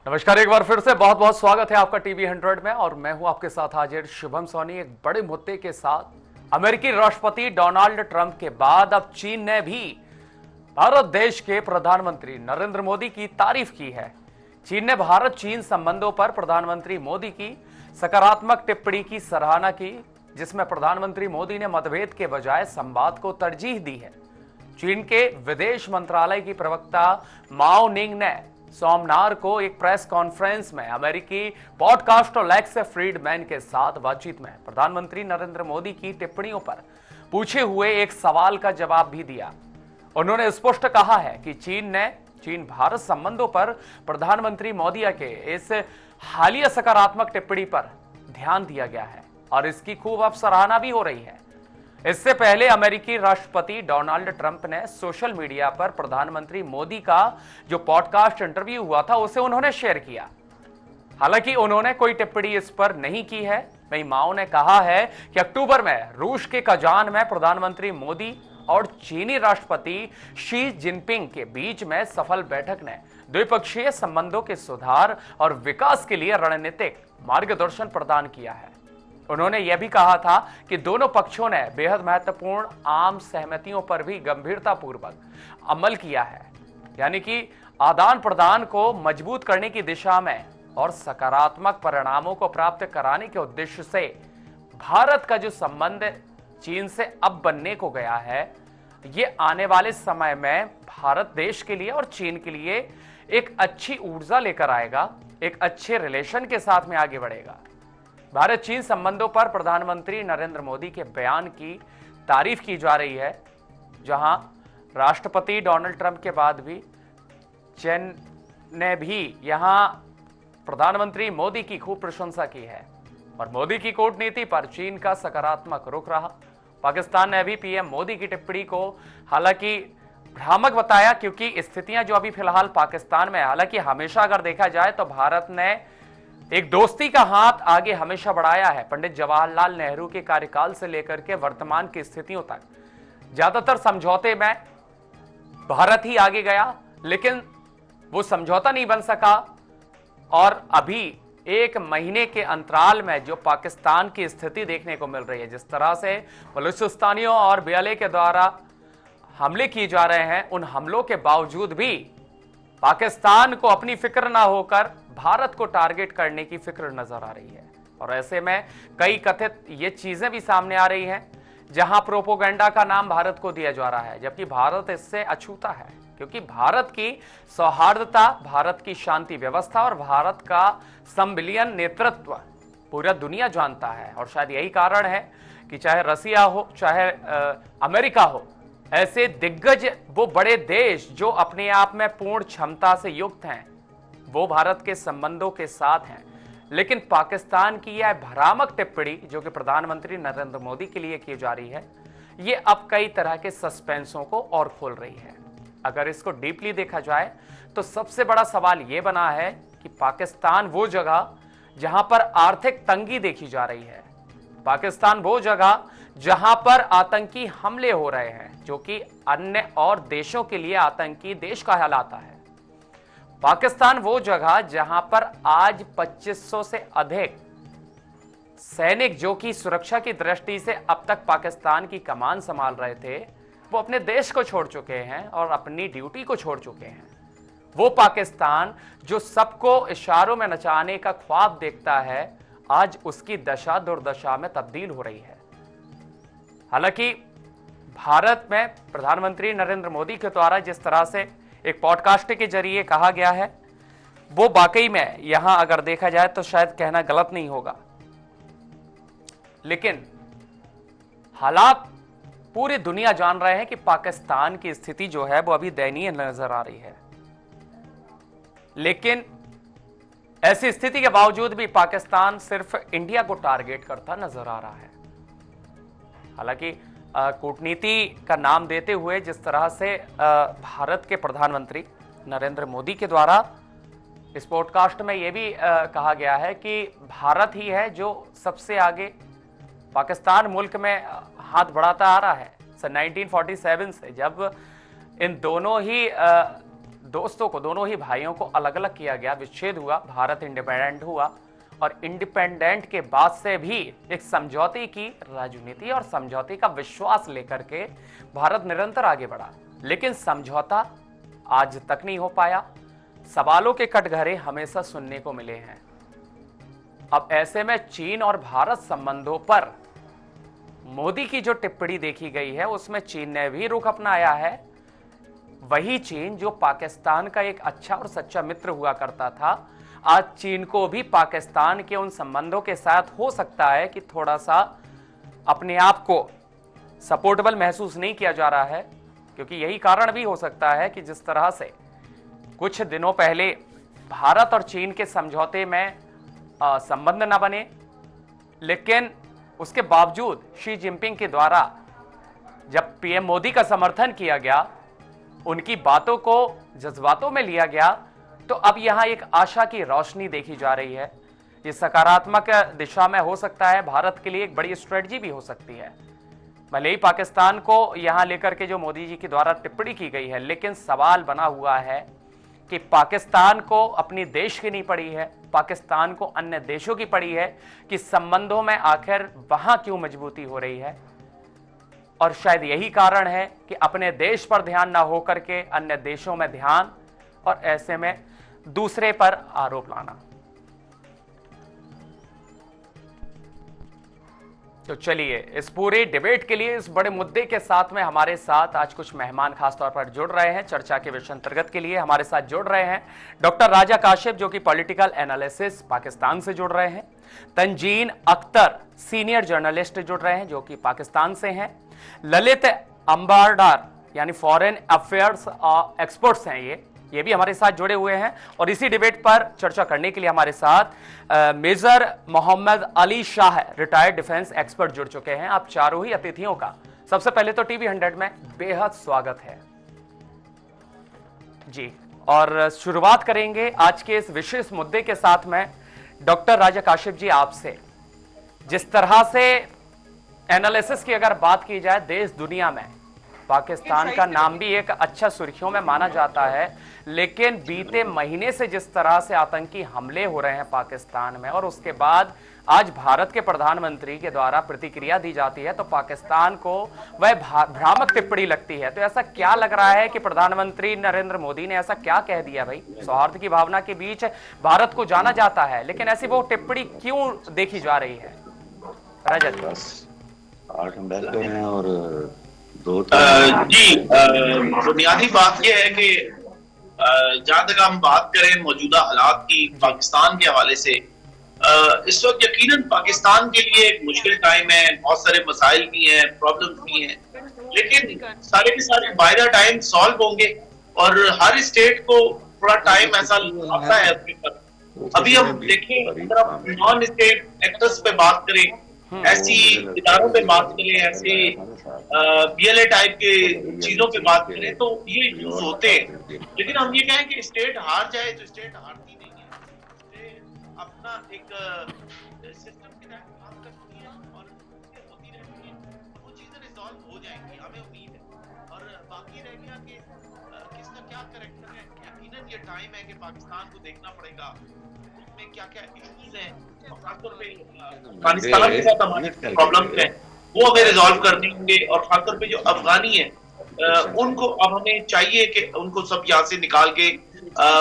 नमस्कार, एक बार फिर से बहुत बहुत स्वागत है आपका टीवी 100 में। और मैं हूं आपके साथ हाजिर शुभम सोनी, एक बड़े मुद्दे के साथ। अमेरिकी राष्ट्रपति डोनाल्ड ट्रंप के बाद अब चीन ने भी भारत देश के प्रधानमंत्री नरेंद्र मोदी की तारीफ की है। चीन ने भारत चीन संबंधों पर प्रधानमंत्री मोदी की सकारात्मक टिप्पणी की सराहना की, जिसमें प्रधानमंत्री मोदी ने मतभेद के बजाय संवाद को तरजीह दी है। चीन के विदेश मंत्रालय की प्रवक्ता माओ निंग ने सोमवार को एक प्रेस कॉन्फ्रेंस में अमेरिकी पॉडकास्टर लेक्स फ्रीडमैन के साथ बातचीत में प्रधानमंत्री नरेंद्र मोदी की टिप्पणियों पर पूछे हुए एक सवाल का जवाब भी दिया। उन्होंने स्पष्ट कहा है कि चीन भारत संबंधों पर प्रधानमंत्री मोदी के इस हालिया सकारात्मक टिप्पणी पर ध्यान दिया गया है और इसकी खूब अब सराहना भी हो रही है। इससे पहले अमेरिकी राष्ट्रपति डोनाल्ड ट्रंप ने सोशल मीडिया पर प्रधानमंत्री मोदी का जो पॉडकास्ट इंटरव्यू हुआ था उसे उन्होंने शेयर किया। हालांकि उन्होंने कोई टिप्पणी इस पर नहीं की है। वहीं माओ ने कहा है कि अक्टूबर में रूस के कजान में प्रधानमंत्री मोदी और चीनी राष्ट्रपति शी जिनपिंग के बीच में सफल बैठक ने द्विपक्षीय संबंधों के सुधार और विकास के लिए रणनीतिक मार्गदर्शन प्रदान किया है। उन्होंने यह भी कहा था कि दोनों पक्षों ने बेहद महत्वपूर्ण आम सहमतियों पर भी गंभीरतापूर्वक अमल किया है, यानी कि आदान प्रदान को मजबूत करने की दिशा में और सकारात्मक परिणामों को प्राप्त कराने के उद्देश्य से भारत का जो संबंध चीन से अब बनने को गया है, ये आने वाले समय में भारत देश के लिए और चीन के लिए एक अच्छी ऊर्जा लेकर आएगा, एक अच्छे रिलेशन के साथ में आगे बढ़ेगा। भारत चीन संबंधों पर प्रधानमंत्री नरेंद्र मोदी के बयान की तारीफ की जा रही है, जहां राष्ट्रपति डोनाल्ड ट्रंप के बाद भी चीन ने भी यहां प्रधानमंत्री मोदी की खूब प्रशंसा की है और मोदी की कूटनीति पर चीन का सकारात्मक रुख रहा। पाकिस्तान ने भी पीएम मोदी की टिप्पणी को हालांकि भ्रामक बताया, क्योंकि स्थितियां जो अभी फिलहाल पाकिस्तान में, हालांकि हमेशा अगर देखा जाए तो भारत ने एक दोस्ती का हाथ आगे हमेशा बढ़ाया है। पंडित जवाहरलाल नेहरू के कार्यकाल से लेकर के वर्तमान की स्थितियों तक ज्यादातर समझौते में भारत ही आगे गया, लेकिन वो समझौता नहीं बन सका। और अभी एक महीने के अंतराल में जो पाकिस्तान की स्थिति देखने को मिल रही है, जिस तरह से बलूचिस्तानियों और BLA के द्वारा हमले किए जा रहे हैं, उन हमलों के बावजूद भी पाकिस्तान को अपनी फिक्र ना होकर भारत को टारगेट करने की फिक्र नजर आ रही है। और ऐसे में कई कथित ये चीजें भी सामने आ रही हैं, जहां प्रोपोगंडा का नाम भारत को दिया जा रहा है, जबकि भारत इससे अछूता है, क्योंकि भारत की सौहार्दता, भारत की शांति व्यवस्था और भारत का संविलियन नेतृत्व पूरा दुनिया जानता है। और शायद यही कारण है कि चाहे रसिया हो, चाहे अमेरिका हो, ऐसे दिग्गज वो बड़े देश जो अपने आप में पूर्ण क्षमता से युक्त हैं, वो भारत के संबंधों के साथ हैं। लेकिन पाकिस्तान की यह भ्रामक टिप्पणी जो कि प्रधानमंत्री नरेंद्र मोदी के लिए की जा रही है, ये अब कई तरह के सस्पेंसों को और खोल रही है। अगर इसको डीपली देखा जाए तो सबसे बड़ा सवाल यह बना है कि पाकिस्तान वो जगह जहां पर आर्थिक तंगी देखी जा रही है, पाकिस्तान वो जगह जहां पर आतंकी हमले हो रहे हैं, जो कि अन्य और देशों के लिए आतंकी देश कहलाता है, पाकिस्तान वो जगह जहां पर आज 2500 से अधिक सैनिक जो कि सुरक्षा की दृष्टि से अब तक पाकिस्तान की कमान संभाल रहे थे, वो अपने देश को छोड़ चुके हैं और अपनी ड्यूटी को छोड़ चुके हैं। वो पाकिस्तान जो सबको इशारों में नचाने का ख्वाब देखता है, आज उसकी दशा दुर्दशा में तब्दील हो रही है। हालांकि भारत में प्रधानमंत्री नरेंद्र मोदी के द्वारा जिस तरह से एक पॉडकास्ट के जरिए कहा गया है, वो वाकई में यहां अगर देखा जाए तो शायद कहना गलत नहीं होगा। लेकिन हालात पूरी दुनिया जान रहे हैं कि पाकिस्तान की स्थिति जो है वो अभी दयनीय नजर आ रही है। लेकिन ऐसी स्थिति के बावजूद भी पाकिस्तान सिर्फ इंडिया को टारगेट करता नजर आ रहा है। हालांकि कूटनीति का नाम देते हुए जिस तरह से भारत के प्रधानमंत्री नरेंद्र मोदी के द्वारा इस पॉडकास्ट में यह भी कहा गया है कि भारत ही है जो सबसे आगे पाकिस्तान मुल्क में हाथ बढ़ाता आ रहा है। सन 1947 से जब इन दोनों ही दोस्तों को, दोनों ही भाइयों को अलग अलग किया गया, विच्छेद हुआ, भारत इंडिपेंडेंट हुआ और इंडिपेंडेंट के बाद से भी एक समझौते की राजनीति और समझौते का विश्वास लेकर के भारत निरंतर आगे बढ़ा। लेकिन समझौता आज तक नहीं हो पाया। सवालों के कटघरे हमेशा सुनने को मिले हैं। अब ऐसे में चीन और भारत संबंधों पर मोदी की जो टिप्पणी देखी गई है उसमें चीन ने भी रुख अपनाया है। वही चीन जो पाकिस्तान का एक अच्छा और सच्चा मित्र हुआ करता था, आज चीन को भी पाकिस्तान के उन संबंधों के साथ हो सकता है कि थोड़ा सा अपने आप को सपोर्टेबल महसूस नहीं किया जा रहा है, क्योंकि यही कारण भी हो सकता है कि जिस तरह से कुछ दिनों पहले भारत और चीन के समझौते में संबंध न बने, लेकिन उसके बावजूद शी जिनपिंग के द्वारा जब पीएम मोदी का समर्थन किया गया, उनकी बातों को जज्बातों में लिया गया, तो अब यहां एक आशा की रोशनी देखी जा रही है। ये सकारात्मक दिशा में हो सकता है, भारत के लिए एक बड़ी स्ट्रेटजी भी हो सकती है। भले ही पाकिस्तान को यहां लेकर के जो मोदी जी के द्वारा टिप्पणी की गई है, लेकिन सवाल बना हुआ है कि पाकिस्तान को अपनी देश की नहीं पड़ी है, पाकिस्तान को अन्य देशों की पड़ी है कि संबंधों में आखिर वहां क्यों मजबूती हो रही है। और शायद यही कारण है कि अपने देश पर ध्यान ना हो करके अन्य देशों में ध्यान, और ऐसे में दूसरे पर आरोप लाना। तो चलिए, इस पूरे डिबेट के लिए, इस बड़े मुद्दे के साथ में हमारे साथ आज कुछ मेहमान खास तौर पर जुड़ रहे हैं। चर्चा के विषय अंतर्गत के लिए हमारे साथ जुड़ रहे हैं डॉक्टर राजा काशिफ, जो कि पॉलिटिकल एनालिसिस पाकिस्तान से जुड़ रहे हैं। तंजीन अख्तर, सीनियर जर्नलिस्ट जुड़ रहे हैं, जो कि पाकिस्तान से हैं। ललित अंबारडार, यानी फॉरेन अफेयर्स एक्सपर्ट्स हैं, ये भी हमारे साथ जुड़े हुए हैं। और इसी डिबेट पर चर्चा करने के लिए हमारे साथ major Mohammad Ali Shah, retired defence expert जुड़ चुके हैं। आप चारों ही अतिथियों का सबसे पहले तो टीवी 100 में बेहद स्वागत है जी। और शुरुआत करेंगे आज के इस विशेष मुद्दे के साथ में डॉक्टर राजा काशिफ जी आपसे। जिस तरह से एनालिसिस की अगर बात की जाए, देश दुनिया में पाकिस्तान का नाम भी एक अच्छा सुर्खियों में माना जाता है, लेकिन बीते महीने से जिस तरह से आतंकी हमले हो रहे हैं पाकिस्तान में, और उसके बाद आज भारत के प्रधानमंत्री के द्वारा प्रतिक्रिया दी जाती है, तो पाकिस्तान को वह भ्रामक टिप्पणी लगती है। तो ऐसा क्या लग रहा है कि प्रधानमंत्री नरेंद्र मोदी ने ऐसा क्या कह दिया? भाई, सौहार्द की भावना के बीच भारत को जाना जाता है, लेकिन ऐसी वो टिप्पणी क्यों देखी जा रही है? रजत, 8 बैठे हैं और 2 जी, बुनियादी बात यह है कि जहां तक हम बात करें मौजूदा हालात की पाकिस्तान के हवाले से, इस वक्त यकीनन पाकिस्तान के लिए एक मुश्किल टाइम है। बहुत सारे मसाइल भी हैं, प्रॉब्लम्स भी हैं, लेकिन सारे के सारे बाय द टाइम सॉल्व होंगे। और हर स्टेट को थोड़ा टाइम ऐसा आता है अपने पर। अभी हम देखें, अगर आप नॉन स्टेट एक्टर्स पे बात करें, ऐसी इदारों पे बात करें, ऐसे बीएलए टाइप के चीजों पे बात करें, तो ये यूज होते हैं। लेकिन हम ये कहें कि स्टेट हार जाए तो स्टेट हारती नहीं है, स्टेट अपना एक सिस्टम के तहत काम करती है और होती रहती है, वो चीजें रिजॉल्व हो जाएंगी, हमें उम्मीद है। और बाकी रह गया कि किसका क्या करैक्टर है। यकीनन ये टाइम है कि पाकिस्तान को देखना पड़ेगा में क्या क्या इश्यूज हैं, और खासतौर पे अफगानिस्तान के साथ हमारे प्रॉब्लम्स हैं, वो हमें रिजॉल्व करने होंगे। और खासतौर पे जो अफगानी है, उनको अब हमें चाहिए कि उनको सब यहाँ से निकाल के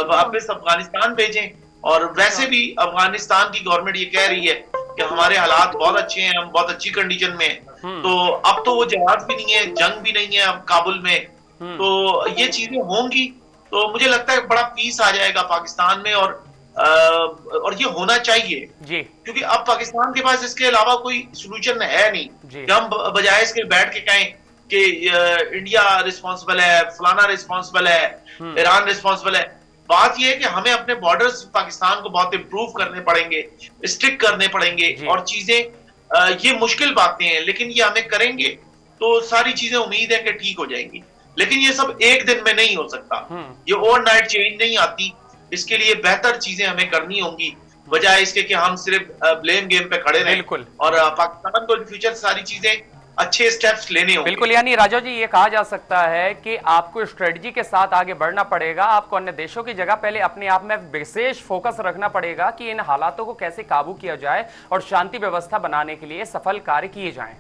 वापस अफगानिस्तान भेजें। और वैसे भी अफगानिस्तान की गवर्नमेंट ये कह रही है कि हमारे हालात बहुत अच्छे हैं, हम बहुत अच्छी कंडीशन में हैं। तो अब तो वो जहाज भी नहीं है, जंग भी नहीं है अब काबुल में, तो ये चीजें होंगी तो मुझे लगता है बड़ा पीस आ जाएगा पाकिस्तान में। और ये होना चाहिए जी, क्योंकि अब पाकिस्तान के पास इसके अलावा कोई सॉल्यूशन है नहीं कि हम बजाय इसके बैठ के कहें कि इंडिया रिस्पॉन्सिबल है, फलाना रिस्पॉन्सिबल है, ईरान रिस्पॉन्सिबल है। बात यह है कि हमें अपने बॉर्डर्स पाकिस्तान को बहुत इंप्रूव करने पड़ेंगे, स्ट्रिक्ट करने पड़ेंगे, और चीजें ये मुश्किल बातें हैं, लेकिन ये हमें करेंगे तो सारी चीजें उम्मीद है कि ठीक हो जाएंगी। लेकिन ये सब एक दिन में नहीं हो सकता, ये ओवरनाइट चेंज नहीं आती। इसके लिए बेहतर चीजें हमें करनी होंगी, बजाय इसके कि हम सिर्फ ब्लेम गेम पे खड़े रहें। और पाकिस्तान को इन फ्यूचर सारी चीजें अच्छे स्टेप्स लेने होंगे। बिल्कुल, यानी राजा जी ये कहा जा सकता है कि आपको स्ट्रेटजी के साथ आगे बढ़ना पड़ेगा। आपको अन्य देशों की जगह पहले अपने आप में विशेष फोकस रखना पड़ेगा कि इन हालातों को कैसे काबू किया जाए और शांति व्यवस्था बनाने के लिए सफल कार्य किए जाएं,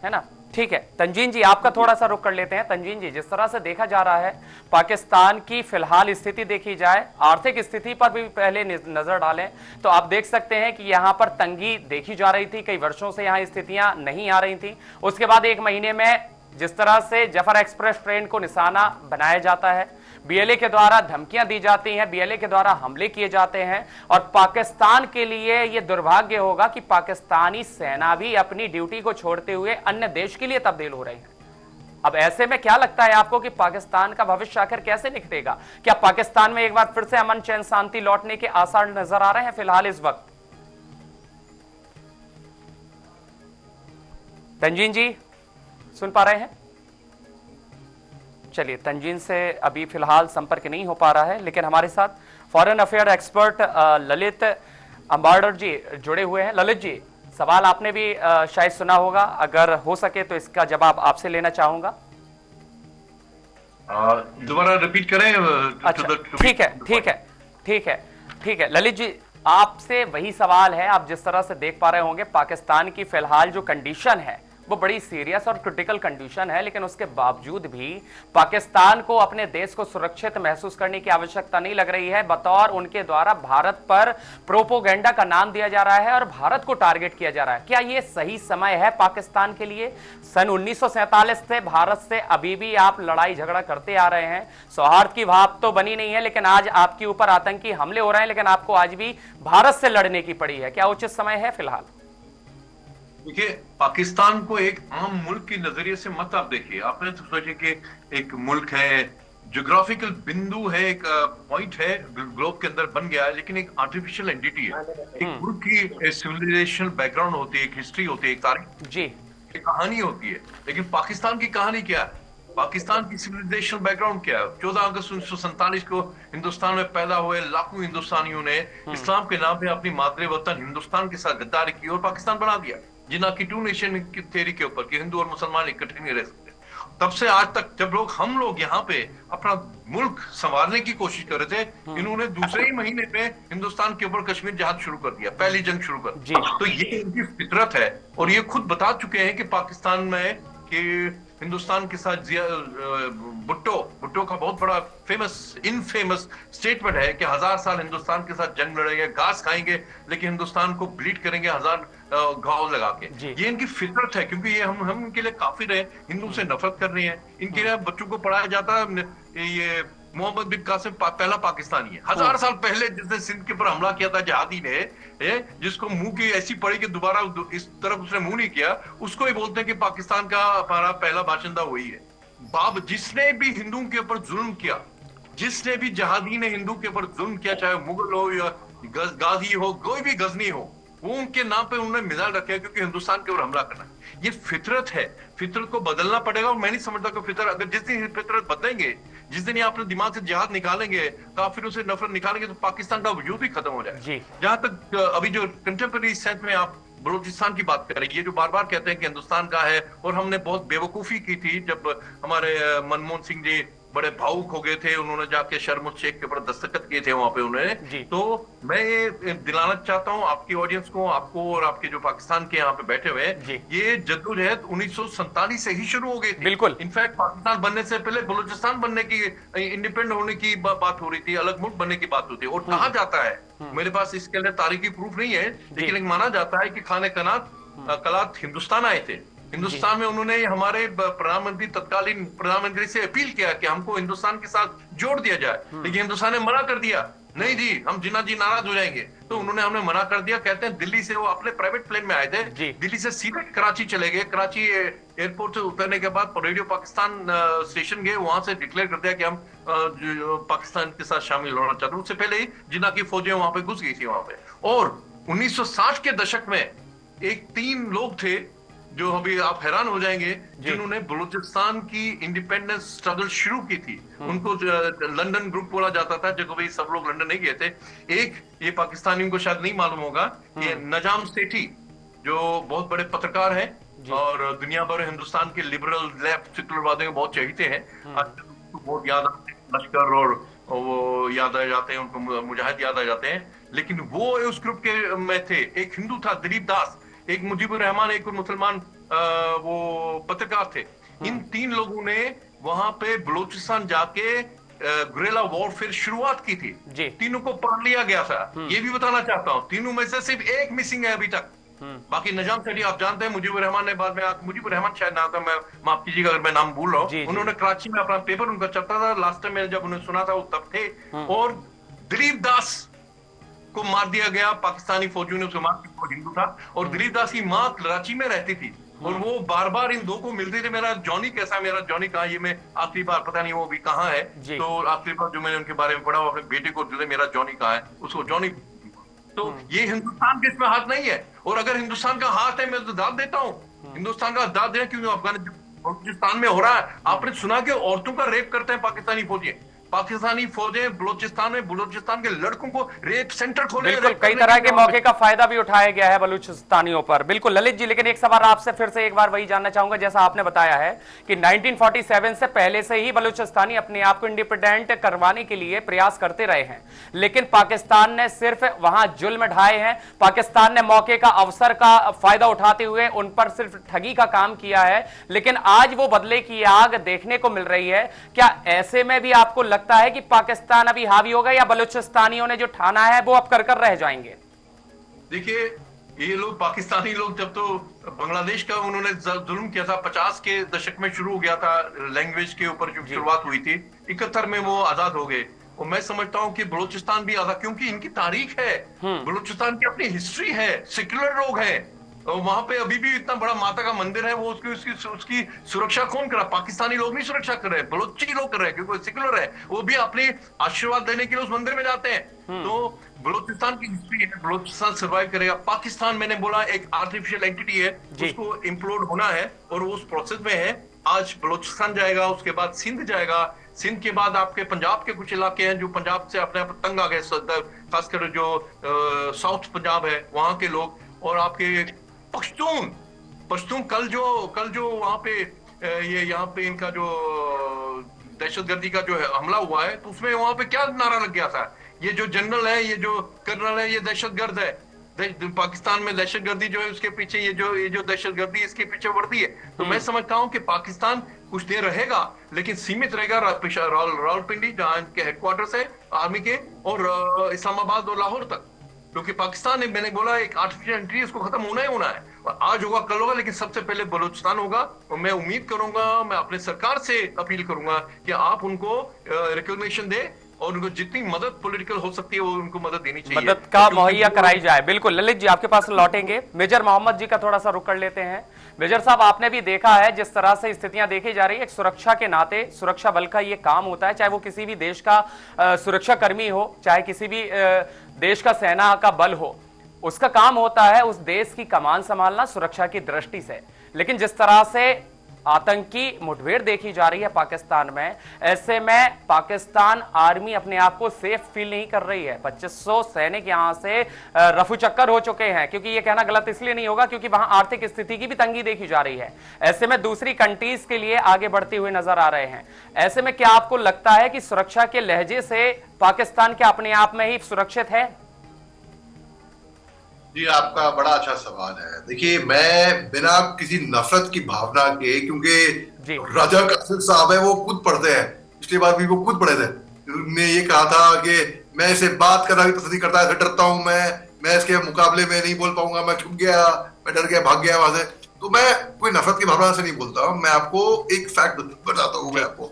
है ना। ठीक है तंजीन जी, आपका थोड़ा सा रुख कर लेते हैं। तंजीन जी, जिस तरह से देखा जा रहा है पाकिस्तान की फिलहाल स्थिति देखी जाए, आर्थिक स्थिति पर भी पहले नजर डालें तो आप देख सकते हैं कि यहां पर तंगी देखी जा रही थी, कई वर्षों से यहां स्थितियां नहीं आ रही थी। उसके बाद एक महीने में जिस तरह से जफर एक्सप्रेस ट्रेन को निशाना बनाया जाता है, बीएलए के द्वारा धमकियां दी जाती हैं, बीएलए के द्वारा हमले किए जाते हैं, और पाकिस्तान के लिए यह दुर्भाग्य होगा कि पाकिस्तानी सेना भी अपनी ड्यूटी को छोड़ते हुए अन्य देश के लिए तब्दील हो रही है। अब ऐसे में क्या लगता है आपको कि पाकिस्तान का भविष्य आखिर कैसे निखरेगा? क्या पाकिस्तान में एक बार फिर से अमन चैन शांति लौटने के आसार नजर आ रहे हैं फिलहाल इस वक्त? तंजीन जी सुन पा रहे हैं? चलिए, तंजीन से अभी फिलहाल संपर्क नहीं हो पा रहा है, लेकिन हमारे साथ फॉरेन अफेयर एक्सपर्ट ललित अंबारडर जी जुड़े हुए हैं। ललित जी, सवाल आपने भी शायद सुना होगा, अगर हो सके तो इसका जवाब आपसे लेना चाहूंगा। दोबारा रिपीट करें। अच्छा, ठीक है ललित जी, आपसे वही सवाल है। आप जिस तरह से देख पा रहे होंगे पाकिस्तान की फिलहाल जो कंडीशन है वो बड़ी सीरियस और क्रिटिकल कंडीशन है, लेकिन उसके बावजूद भी पाकिस्तान को अपने देश को सुरक्षित महसूस करने की आवश्यकता नहीं लग रही है। बतौर उनके द्वारा भारत पर प्रोपोगेंडा का नाम दिया जा रहा है और भारत को टारगेट किया जा रहा है। क्या यह सही समय है पाकिस्तान के लिए? सन 1947 से भारत से अभी भी आप लड़ाई झगड़ा करते आ रहे हैं, सौहार्द की भाव तो बनी नहीं है, लेकिन आज आपके ऊपर आतंकी हमले हो रहे हैं, लेकिन आपको आज भी भारत से लड़ने की पड़ी है। क्या उचित समय है फिलहाल? देखिए, पाकिस्तान को एक आम मुल्क के नजरिए से मत आप देखिए। आपने तो सोचे कि एक मुल्क है, ज्योग्राफिकल बिंदु है, एक पॉइंट है ग्लोब के अंदर बन गया है, लेकिन एक आर्टिफिशियल एंटिटी है। एक मुल्क की सिविलाइजेशन बैकग्राउंड होती है, एक हिस्ट्री होती है, एक तारीख जी, एक कहानी होती है। लेकिन पाकिस्तान की कहानी क्या है? पाकिस्तान की सिविलाइजेशन बैकग्राउंड क्या है? 14 अगस्त 1947 को हिंदुस्तान में पैदा हुए लाखों हिंदुस्तानियों ने इस्लाम के नाम पे अपनी मातृ वतन हिंदुस्तान के साथ गद्दारी की और पाकिस्तान बना दिया, जिना की टू नेशन की थ्योरी के ऊपर कि हिंदू और मुसलमान इकट्ठे नहीं रह सकते। तब से आज तक जब हम लोग यहाँ पे अपना मुल्क संवारने की कोशिश कर रहे थे, इन्होंने दूसरे ही महीने में हिंदुस्तान के ऊपर कश्मीर जहाद शुरू कर दिया, पहली जंग शुरू कर दी। तो ये इनकी फितरत है, और ये खुद बता चुके हैं कि पाकिस्तान में कि हिंदुस्तान के साथ भुट्टो का बहुत बड़ा इनफेमस स्टेटमेंट है कि 1000 साल हिंदुस्तान के साथ जंग लड़ेंगे, घास खाएंगे, लेकिन हिंदुस्तान को ब्लीड करेंगे 1000 घाव लगा के। ये इनकी फितरत है, क्योंकि ये हम इनके लिए काफिर है, हिंदू से नफरत कर रहे हैं। इनके लिए बच्चों को पढ़ाया जाता है ये मोहम्मद बिन कासिम पहला पाकिस्तानी है। 1000 साल पहले जिसने सिंध के ऊपर हमला किया था जहादी ने, जिसको मुंह की ऐसी पड़ी कि दोबारा इस तरफ उसने मुंह नहीं किया, उसको ही बोलते हैं कि पाकिस्तान का हमारा पहला बाशिंदा वही है। जिसने भी हिंदुओं के ऊपर जुल्म किया, जिसने भी जहादी ने हिंदू के ऊपर जुल्म किया, चाहे मुगल हो या गाजी हो, कोई भी गजनी हो, वो उनके नाम पे उन्होंने मिसाल रखे है, क्योंकि हिंदुस्तान के ऊपर हमला करना है। ये फितरत है, फितरत को बदलना पड़ेगा। और मैं नहीं समझता कि फितरत, अगर जिस दिन फितरत बदलेंगे, जिस दिन ये अपने दिमाग से जिहाद निकालेंगे, काफिरों से नफरत निकालेंगे, तो पाकिस्तान का वजूद ही खत्म हो जाएगा। जहां तक अभी जो कंटेम्पररी सेंस में आप बलूचिस्तान की बात करें, ये जो बार बार कहते हैं कि हिंदुस्तान का है, और हमने बहुत बेवकूफी की थी जब हमारे मनमोहन सिंह जी बड़े भावुक हो गए थे, उन्होंने जाके शर्म शेख के ऊपर दस्तखत किए थे वहां पे उन्होंने। तो मैं ये दिलाना चाहता हूं आपकी ऑडियंस को, आपको और आपके जो पाकिस्तान के यहाँ पे बैठे हुए हैं, ये जद्दोजहद 1947 से ही शुरू हो गई थी। बिल्कुल, इनफैक्ट पाकिस्तान बनने से पहले बलूचिस्तान बनने की, इंडिपेंडेंट होने की बात हो रही थी, अलग मुल्क बनने की बात होती है। और कहा जाता है, मेरे पास इसके लिए तारीखी प्रूफ नहीं है, लेकिन माना जाता है कि खाने कलात हिंदुस्तान आए थे। हिंदुस्तान में उन्होंने हमारे प्रधानमंत्री, तत्कालीन प्रधानमंत्री से अपील किया कि हमको हिंदुस्तान के साथ जोड़ दिया जाए, लेकिन हिंदुस्तान ने मना कर दिया, नहीं जी, हम जिन्ना जी नाराज हो जाएंगे। तो उन्होंने हमें मना कर दिया। कहते हैं दिल्ली से वो अपने प्राइवेट प्लेन में आए थे, दिल्ली से सीधे कराची चले गए। कराची एयरपोर्ट से उतरने के बाद रेडियो पाकिस्तान स्टेशन गए, वहां से डिक्लेयर कर दिया कि हम पाकिस्तान के साथ शामिल होना चाहते हैं। उससे पहले ही जिन्ना की फौजें वहां पे घुस गई थी वहां पे। और 1960 के दशक में एक 3 लोग थे जो अभी आप हैरान हो जाएंगे, जिन्होंने बलूचिस्तान की इंडिपेंडेंस स्ट्रगल शुरू की थी। उनको लंदन ग्रुप बोला जाता था, जो भाई सब लोग लंदन नहीं गए थे। एक, ये पाकिस्तानियों को शायद नहीं मालूम होगा, ये नजाम सेठी जो बहुत बड़े पत्रकार हैं, और दुनिया भर हिंदुस्तान के लिबरल लेफ्ट सेकुलरवादियों को बहुत चाहते हैं। बहुत याद आते हैं लश्कर और वो याद आ जाते हैं, उनको मुजाहिद याद आ जाते हैं। लेकिन वो उस ग्रुप के में थे। एक हिंदू था दिलीप दास, एक मुजीबुर रहमान, एक मुसलमान वो पत्रकार थे। इन 3 लोगों ने वहां पे बलूचिस्तान जाके गुरेला वॉरफेयर शुरुआत की थी। तीनों को पकड़ लिया गया था। ये भी बताना चाहता हूँ, तीनों में से सिर्फ एक मिसिंग है अभी तक। बाकी निजाम सेठी आप जानते हैं, मुजीबुर रहमान ने बाद में, मुजीबुर रहमान शायद नाम था, मैं माफ कीजिएगा अगर मैं नाम भूल रहा हूँ, उन्होंने कराची में अपना पेपर उनका चलता था, लास्ट टाइम मैंने जब उन्हें सुना था वो तब थे। और दिलीप दास को मार दिया गया पाकिस्तानी फौजियों ने, उसको मार दिया, वो हिंदू था। और दिलीप दास की माँ कराची में रहती थी और वो बार बार इन 2 को मिलते थे। मेरा जॉनी कैसा, मेरा जॉनी कहाँ, ये मैं आखिरी बार पता नहीं वो भी कहाँ है। तो आखिरी बार जो मैंने उनके बारे में पढ़ा, वो अपने बेटे को जो मेरा जॉनी कहाँ है, उसको जॉनी। तो ये हिंदुस्तान के इसमें हाथ नहीं है। और अगर हिंदुस्तान का हाथ है, मैं तो दाद देता हूँ हिंदुस्तान का दाद देना, क्योंकि अफगानिस्तान में हो रहा है। आपने सुना कि औरतों का रेप करते हैं पाकिस्तानी फौजी। पाकिस्तानी फौजें बलूचिस्तान में बलूचिस्तान के लड़कों को रेप सेंटर खोले। बिल्कुल, कई तरह के मौके का फायदा भी उठाया गया है बलूचिस्तानियों पर। बिल्कुल ललित जी, लेकिन एक सवाल आपसे फिर से एक बार वही जानना चाहूंगा, जैसा आपने बताया है कि 1947 से पहले से ही बलूचिस्तानी अपने आप को इंडिपेंडेंट करवाने के लिए प्रयास करते रहे हैं, लेकिन पाकिस्तान ने सिर्फ वहां जुल्म ढाए हैं। पाकिस्तान ने मौके का, अवसर का फायदा उठाते हुए उन पर सिर्फ ठगी का काम किया है। लेकिन आज वो बदले की आग देखने को मिल रही है। क्या ऐसे में भी आपको लगता है कि पाकिस्तान अभी हावी होगा, या बलूचिस्तानियों ने जो ठाना है वो अब कर कर रह जाएंगे? देखिए, ये लोग पाकिस्तानी लोग जब तो बांग्लादेश का उन्होंने जुल्म किया था, 50 के दशक में शुरू हो गया था, लैंग्वेज के ऊपर जो शुरुआत हुई थी, 71 में वो आजाद हो गए। और मैं समझता हूं कि बलूचिस्तान भी आजाद, क्योंकि इनकी तारीख है, बलूचिस्तान की अपनी हिस्ट्री है, सेक्युलर लोग हैं। और वहां पे अभी भी इतना बड़ा माता का मंदिर है, वो उसकी सुरक्षा कौन कर रहा है? पाकिस्तानी लोग नहीं सुरक्षा कर रहे हैं, बलोची लोग कर रहे हैं, क्योंकि सेक्युलर है। वो भी अपने आशीर्वाद देने के लिए उस मंदिर में जाते हैं। तो बलूचिस्तान की हिस्ट्री है, बलूचिस्तान सर्वाइव करेगा। पाकिस्तान, मैंने बोला, एक आर्टिफिशियल एंटिटी है, उसको इम्प्लोड होना है और वो उस प्रोसेस में है। आज बलूचिस्तान जाएगा, उसके बाद सिंध जाएगा, सिंध के बाद आपके पंजाब के कुछ इलाके हैं जो पंजाब से अपने आप तंग आ गए, खासकर जो साउथ पंजाब है वहां के लोग। और आपके पश्तून कल जो वहां पे ये यहाँ पे इनका जो दहशतगर्दी का जो हमला हुआ है, तो उसमें वहां पे क्या नारा लग गया था? ये जो जनरल है, ये जो कर्नल है, ये दहशतगर्द है। पाकिस्तान में दहशतगर्दी जो है उसके पीछे ये जो दहशतगर्दी इसके पीछे बढ़ती है। तो मैं समझता हूं कि पाकिस्तान कुछ देर रहेगा, लेकिन सीमित रहेगा रावलपिंडी, जहां इनके हेडक्वार्टर्स है आर्मी के, और इस्लामाबाद और लाहौर तक। क्योंकि पाकिस्तान ने, मैंने बोला, एक आर्टिफिशियल एंट्री, इसको खत्म होना ही होना है। और आज होगा, कल होगा, लेकिन सबसे पहले बलूचिस्तान होगा। और मैं उम्मीद करूंगा, मैं अपने सरकार से अपील करूंगा कि आप उनको रिकॉग्निशन दे और उनको जितनी मदद पॉलिटिकल हो सकती है वो उनको मदद देनी चाहिए, मदद का मुहैया कराई जाए। बिल्कुल ललित जी, आपके पास लौटेंगे। मेजर मोहम्मद जी का थोड़ा सा रुक कर लेते हैं। मेजर साहब, आपने भी देखा है जिस तरह से स्थितियां देखी जा रही है, एक सुरक्षा के नाते सुरक्षा बल का ये काम होता है, चाहे वो किसी भी देश का सुरक्षा कर्मी हो, चाहे किसी भी देश का सेना का बल हो, उसका काम होता है उस देश की कमान संभालना सुरक्षा की दृष्टि से। लेकिन जिस तरह से आतंकी मुठभेड़ देखी जा रही है पाकिस्तान में, ऐसे में पाकिस्तान आर्मी अपने आप को सेफ फील नहीं कर रही है। 2500 सैनिक यहां से रफू चक्कर हो चुके हैं, क्योंकि ये कहना गलत इसलिए नहीं होगा क्योंकि वहां आर्थिक स्थिति की भी तंगी देखी जा रही है। ऐसे में दूसरी कंट्रीज के लिए आगे बढ़ते हुए नजर आ रहे हैं। ऐसे में क्या आपको लगता है कि सुरक्षा के लहजे से पाकिस्तान क्या अपने आप में ही सुरक्षित है? जी, आपका बड़ा अच्छा सवाल है। देखिए, मैं बिना किसी नफरत की भावना के, क्योंकि राजा कासिम साहब है, वो खुद पढ़ते हैं, पिछली बार भी वो खुद पढ़े थे, उन्होंने ये कहा था कि मैं इसे बात करना भी पसंद नहीं करता, ऐसे डरता हूं, मैं इसके मुकाबले में नहीं बोल पाऊंगा, मैं छुप गया, मैं डर गया, भाग गया वहां से। तो मैं कोई नफरत की भावना से नहीं बोलता हूँ, मैं आपको एक फैक्ट बताता हूँ। मैं आपको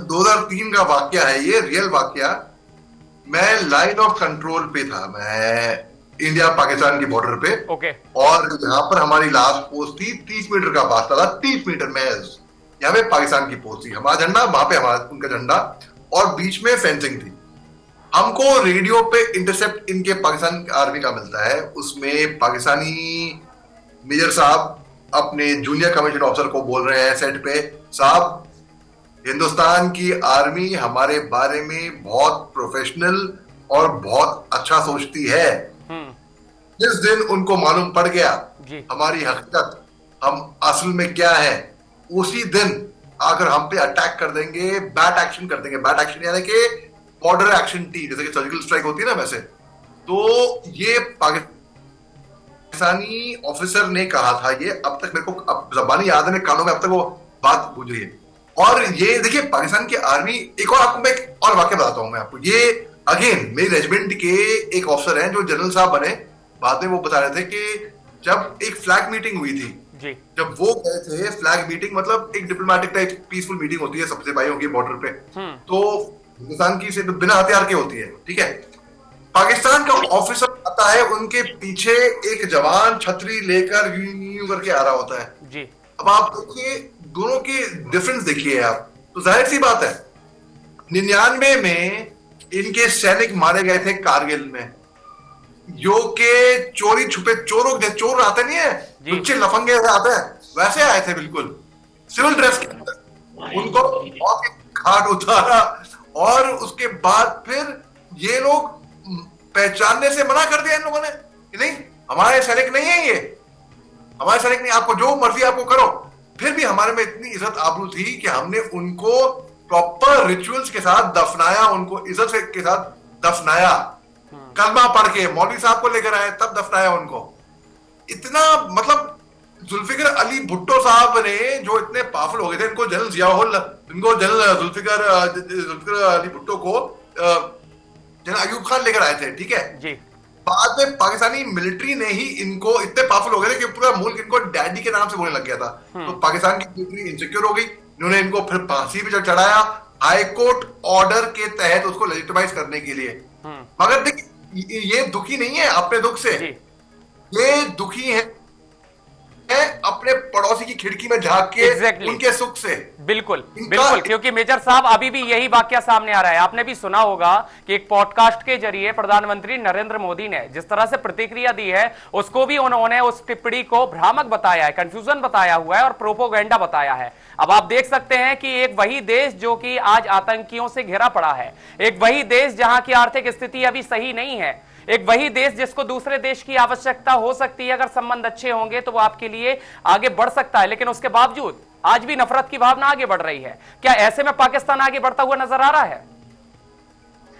2003 का वाकया है, ये रियल वाकया। मैं लाइन ऑफ कंट्रोल पे था, मैं इंडिया पाकिस्तान की बॉर्डर पे, और यहाँ पर हमारी लास्ट पोस्ट थी, 30 मीटर का फासला था, 30 मीटर में यहाँ पे पाकिस्तान की पोस्ट थी, हमारा झंडा वहां पे, हमारा उनका झंडा, और बीच में फेंसिंग थी। हमको रेडियो पे इंटरसेप्ट इनके पाकिस्तान आर्मी का मिलता है, उसमें पाकिस्तानी मेजर साहब अपने जूनियर कमीशन ऑफिसर को बोल रहे हैं सेट पे, साहब हिंदुस्तान की आर्मी हमारे बारे में बहुत प्रोफेशनल और बहुत अच्छा सोचती है। जिस दिन उनको मालूम पड़ गया हमारी हकीकत, हम असल में क्या है, उसी दिन अगर हम पे अटैक कर देंगे, बैट एक्शन कर देंगे, बैट एक्शन यानी कि बॉर्डर एक्शन टी, जैसे कि सर्जिकल स्ट्राइक होती है ना, वैसे तो ये पाकिस्तानी ऑफिसर ने कहा था। ये अब तक मेरे को अब ज़बानी याद है, मेरे कानों में अब तक वो बात गूंज रही है। और ये देखिए पाकिस्तान की आर्मी, एक और आपको मैं एक और वाक्य बताता हूं मैं आपको। ये अगेन मेरे रेजिमेंट के एक ऑफिसर हैं जो जनरल साहब बने, बाद में वो बता रहे थे कि जब एक फ्लैग मीटिंग हुई थी जी, जब वो गए थे, फ्लैग मीटिंग मतलब एक डिप्लोमेटिक टाइप पीसफुल मीटिंग होती है सबसे भाइयों की बॉर्डर पे, तो हिंदुस्तान की सिर्फ बिना हथियार के होती है, ठीक है। पाकिस्तान का ऑफिसर आता है, उनके पीछे एक जवान छतरी लेकर यूं करके आ रहा होता है जी। अब आप देखिए दोनों की डिफरेंस देखिए आप, तो जाहिर सी बात है 99 में इनके सैनिक मारे गए थे कारगिल में, जो के चोरी छुपे चोरों, चोर आते नहीं है, लुच्चे लफंगे आते हैं, वैसे आए थे बिल्कुल सिविल ड्रेस के अंदर, उनको घाट उतारा और उसके बाद फिर ये लोग पहचानने से मना कर दिया इन लोगों ने, नहीं हमारे सैनिक नहीं है, ये हमारे सैनिक नहीं, आपको जो मर्जी आपको करो। फिर भी हमारे में इतनी इज्जत आबरू थी कि हमने उनको प्रॉपर रिचुअल्स के साथ दफनाया, उनको इज्जत के साथ दफनाया, कलमा पढ़ के मौलवी साहब को लेकर आए तब दफनाया उनको। इतना मतलब जुल्फिकर अली भुट्टो साहब ने जो इतने पावरफुल हो गए थे, इनको जनरल जियाउल, इनको जनरल जुल्फिकर अली भुट्टो को जनरल अयूब खान लेकर आए थे, ठीक है जी। बाद में पाकिस्तानी मिलिट्री ने ही इनको इतने पावरफुल हो गए थे कि पूरा मुल्क इनको डैडी के नाम से बोलने लग गया था। तो पाकिस्तान की मिलिट्री इनसिक्योर हो गई, इन्होंने इनको फिर फांसी पे चढ़ाया हाई कोर्ट ऑर्डर के तहत उसको लेजिटिमाइज करने के लिए। मगर देखिए ये दुखी नहीं है अपने दुख से, ये दुखी है अपने पड़ोसी की खिड़की में झांक के उनके सुख से। बिल्कुल बिल्कुल, क्योंकि मेजर साहब अभी भी यही वाकया सामने आ रहा है। आपने भी सुना होगा कि एक पॉडकास्ट के जरिए प्रधानमंत्री नरेंद्र मोदी ने जिस तरह से प्रतिक्रिया दी है, उसको भी उन्होंने उस टिप्पणी को भ्रामक बताया है, कंफ्यूजन बताया हुआ है और प्रोपोगेंडा बताया है। अब आप देख सकते हैं कि एक वही देश जो कि आज आतंकियों से घिरा पड़ा है, एक वही देश जहां की आर्थिक स्थिति अभी सही नहीं है, एक वही देश जिसको दूसरे देश की आवश्यकता हो सकती है, अगर संबंध अच्छे होंगे तो वो आपके लिए आगे बढ़ सकता है, लेकिन उसके बावजूद आज भी नफरत की भावना आगे बढ़ रही है। क्या ऐसे में पाकिस्तान आगे बढ़ता हुआ नजर आ रहा है?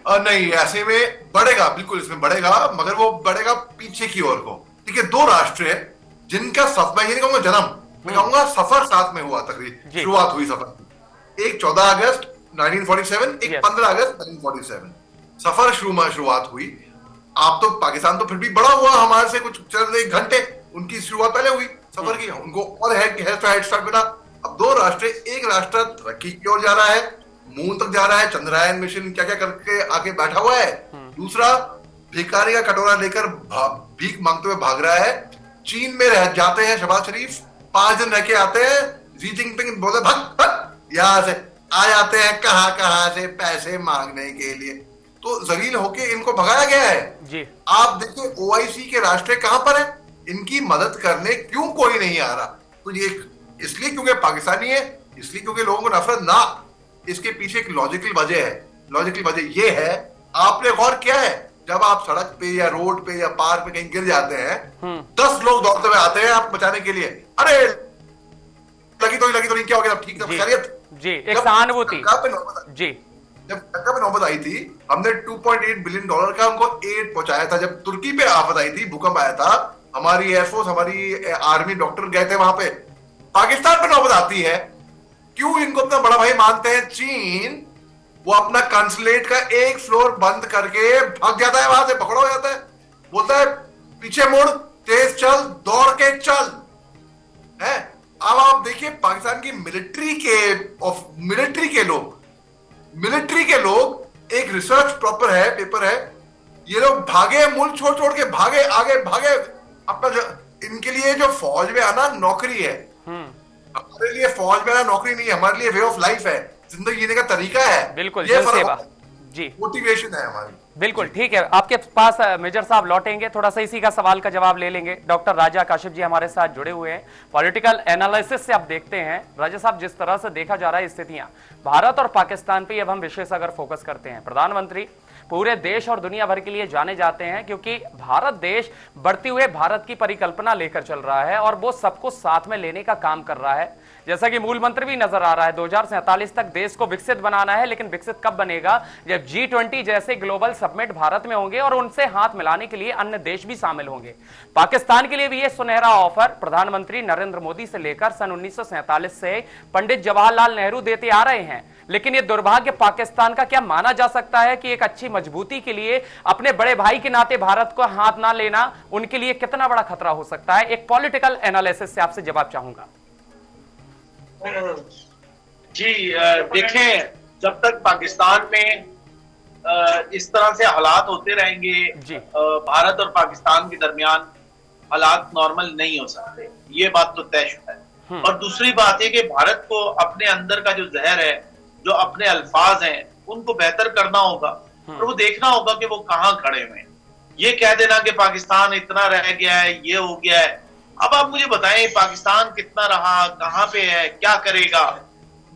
नहीं, ऐसे में बढ़ेगा, बिल्कुल इसमें बढ़ेगा, मगर वो बढ़ेगा पीछे की ओर को। देखिए दो राष्ट्र है जिनका मैं ये नहीं कहूंगा जन्म, मैं कहूंगा सफर साथ में हुआ, तकरीबन शुरुआत हुई सफर। एक 14 अगस्त 1947, एक 15 अगस्त 1947 सफर शुरुआत हुई। आप तो पाकिस्तान तो फिर भी बड़ा हुआ हमारे से कुछ चंद एक घंटे, उनकी शुरुआत पहले हुई सफर की, उनको और हेड स्टार्ट मिला। अब दो राष्ट्र, एक राष्ट्र तरक्की की ओर जा रहा है, मून तक जा रहा है, चंद्रयान मिशन क्या क्या करके आके बैठा हुआ है, दूसरा भिखारी का कटोरा लेकर भीख मांगते हुए भाग रहा है। चीन में रह जाते हैं शहबाज शरीफ, 5 दिन रह के आते हैं, जी जिनपिंग बोलते भग यहां से आ जाते हैं, कहां से पैसे मांगने के लिए, तो जलील होके इनको भगाया गया है जी। आप देखिए ओआईसी के राष्ट्र कहां पर है, इनकी मदद करने क्यों कोई नहीं आ रहा? तो ये इसलिए क्योंकि पाकिस्तानी है, इसलिए क्योंकि लोगों को नफरत ना, इसके पीछे एक लॉजिकल वजह है। लॉजिकल वजह ये है, आपने गौर किया है जब आप सड़क पे या रोड पे या पार्क पे कहीं गिर जाते हैं, 10 लोग दौड़ते हुए आते हैं आप बचाने के लिए, अरे लगी तो नहीं, क्या हो गया, ठीक है खैरियत जी, एक सहानुभूति जी। जब टक्का पे नौबत आई थी, हमने $2.8 बिलियन का उनको एड पहुंचाया था। जब तुर्की पे आफत आई थी, भूकंप आया था, हमारी एयरफोर्स, हमारी आर्मी, डॉक्टर गए थे वहां पे। पाकिस्तान पे नौबत आती है, क्यों इनको अपना बड़ा भाई मानते हैं चीन, वो अपना कंसुलेट का एक फ्लोर बंद करके भाग जाता है, वहां से पकड़ा हो जाता है, बोलता है पीछे मुड़, तेज चल, दौड़ के चल है। अब आप देखिए पाकिस्तान की मिलिट्री के लोग एक रिसर्च प्रॉपर है, पेपर है, ये लोग भागे, मुल्क छोड़ छोड़ के भागे, आगे भागे अपना। इनके लिए जो फौज में आना नौकरी है, हमारे लिए फौज में आना नौकरी नहीं है, हमारे लिए वे ऑफ लाइफ है, जिंदगी जीने का तरीका है। बिल्कुल, ये सेवा जी, मोटिवेशन है हमारी। बिल्कुल ठीक है, आपके पास मेजर साहब लौटेंगे, थोड़ा सा इसी का सवाल का जवाब ले लेंगे। डॉक्टर राजा काशिफ जी हमारे साथ जुड़े हुए हैं, पॉलिटिकल एनालिसिस से आप देखते हैं। राजा साहब, जिस तरह से देखा जा रहा है स्थितियां भारत और पाकिस्तान पे, अब हम विशेष अगर फोकस करते हैं, प्रधानमंत्री पूरे देश और दुनिया भर के लिए जाने जाते हैं, क्योंकि भारत देश बढ़ती हुए भारत की परिकल्पना लेकर चल रहा है और वो सबको साथ में लेने का काम कर रहा है। जैसा कि मूल मंत्र भी नजर आ रहा है, 2047 तक देश को विकसित बनाना है, लेकिन विकसित कब बनेगा? जब G20 जैसे ग्लोबल समिट भारत में होंगे और उनसे हाथ मिलाने के लिए अन्य देश भी शामिल होंगे। पाकिस्तान के लिए भी यह सुनहरा ऑफर प्रधानमंत्री नरेंद्र मोदी से लेकर सन 1947 से पंडित जवाहरलाल नेहरू देते आ रहे हैं। लेकिन यह दुर्भाग्य पाकिस्तान का क्या माना जा सकता है कि एक अच्छी मजबूती के लिए अपने बड़े भाई के नाते भारत को हाथ ना लेना उनके लिए कितना बड़ा खतरा हो सकता है? एक पॉलिटिकल एनालिसिस से आपसे जवाब चाहूंगा। जी देखें, जब तक पाकिस्तान में इस तरह से हालात होते रहेंगे, भारत और पाकिस्तान के दरमियान हालात नॉर्मल नहीं हो सकते, ये बात तो तय है। और दूसरी बात है कि भारत को अपने अंदर का जो जहर है, जो अपने अल्फाज हैं, उनको बेहतर करना होगा और वो देखना होगा कि वो कहाँ खड़े हुए हैं। ये कह देना कि पाकिस्तान इतना रह गया है, ये हो गया है, अब आप मुझे बताएं पाकिस्तान कितना रहा, कहां पे है, क्या करेगा?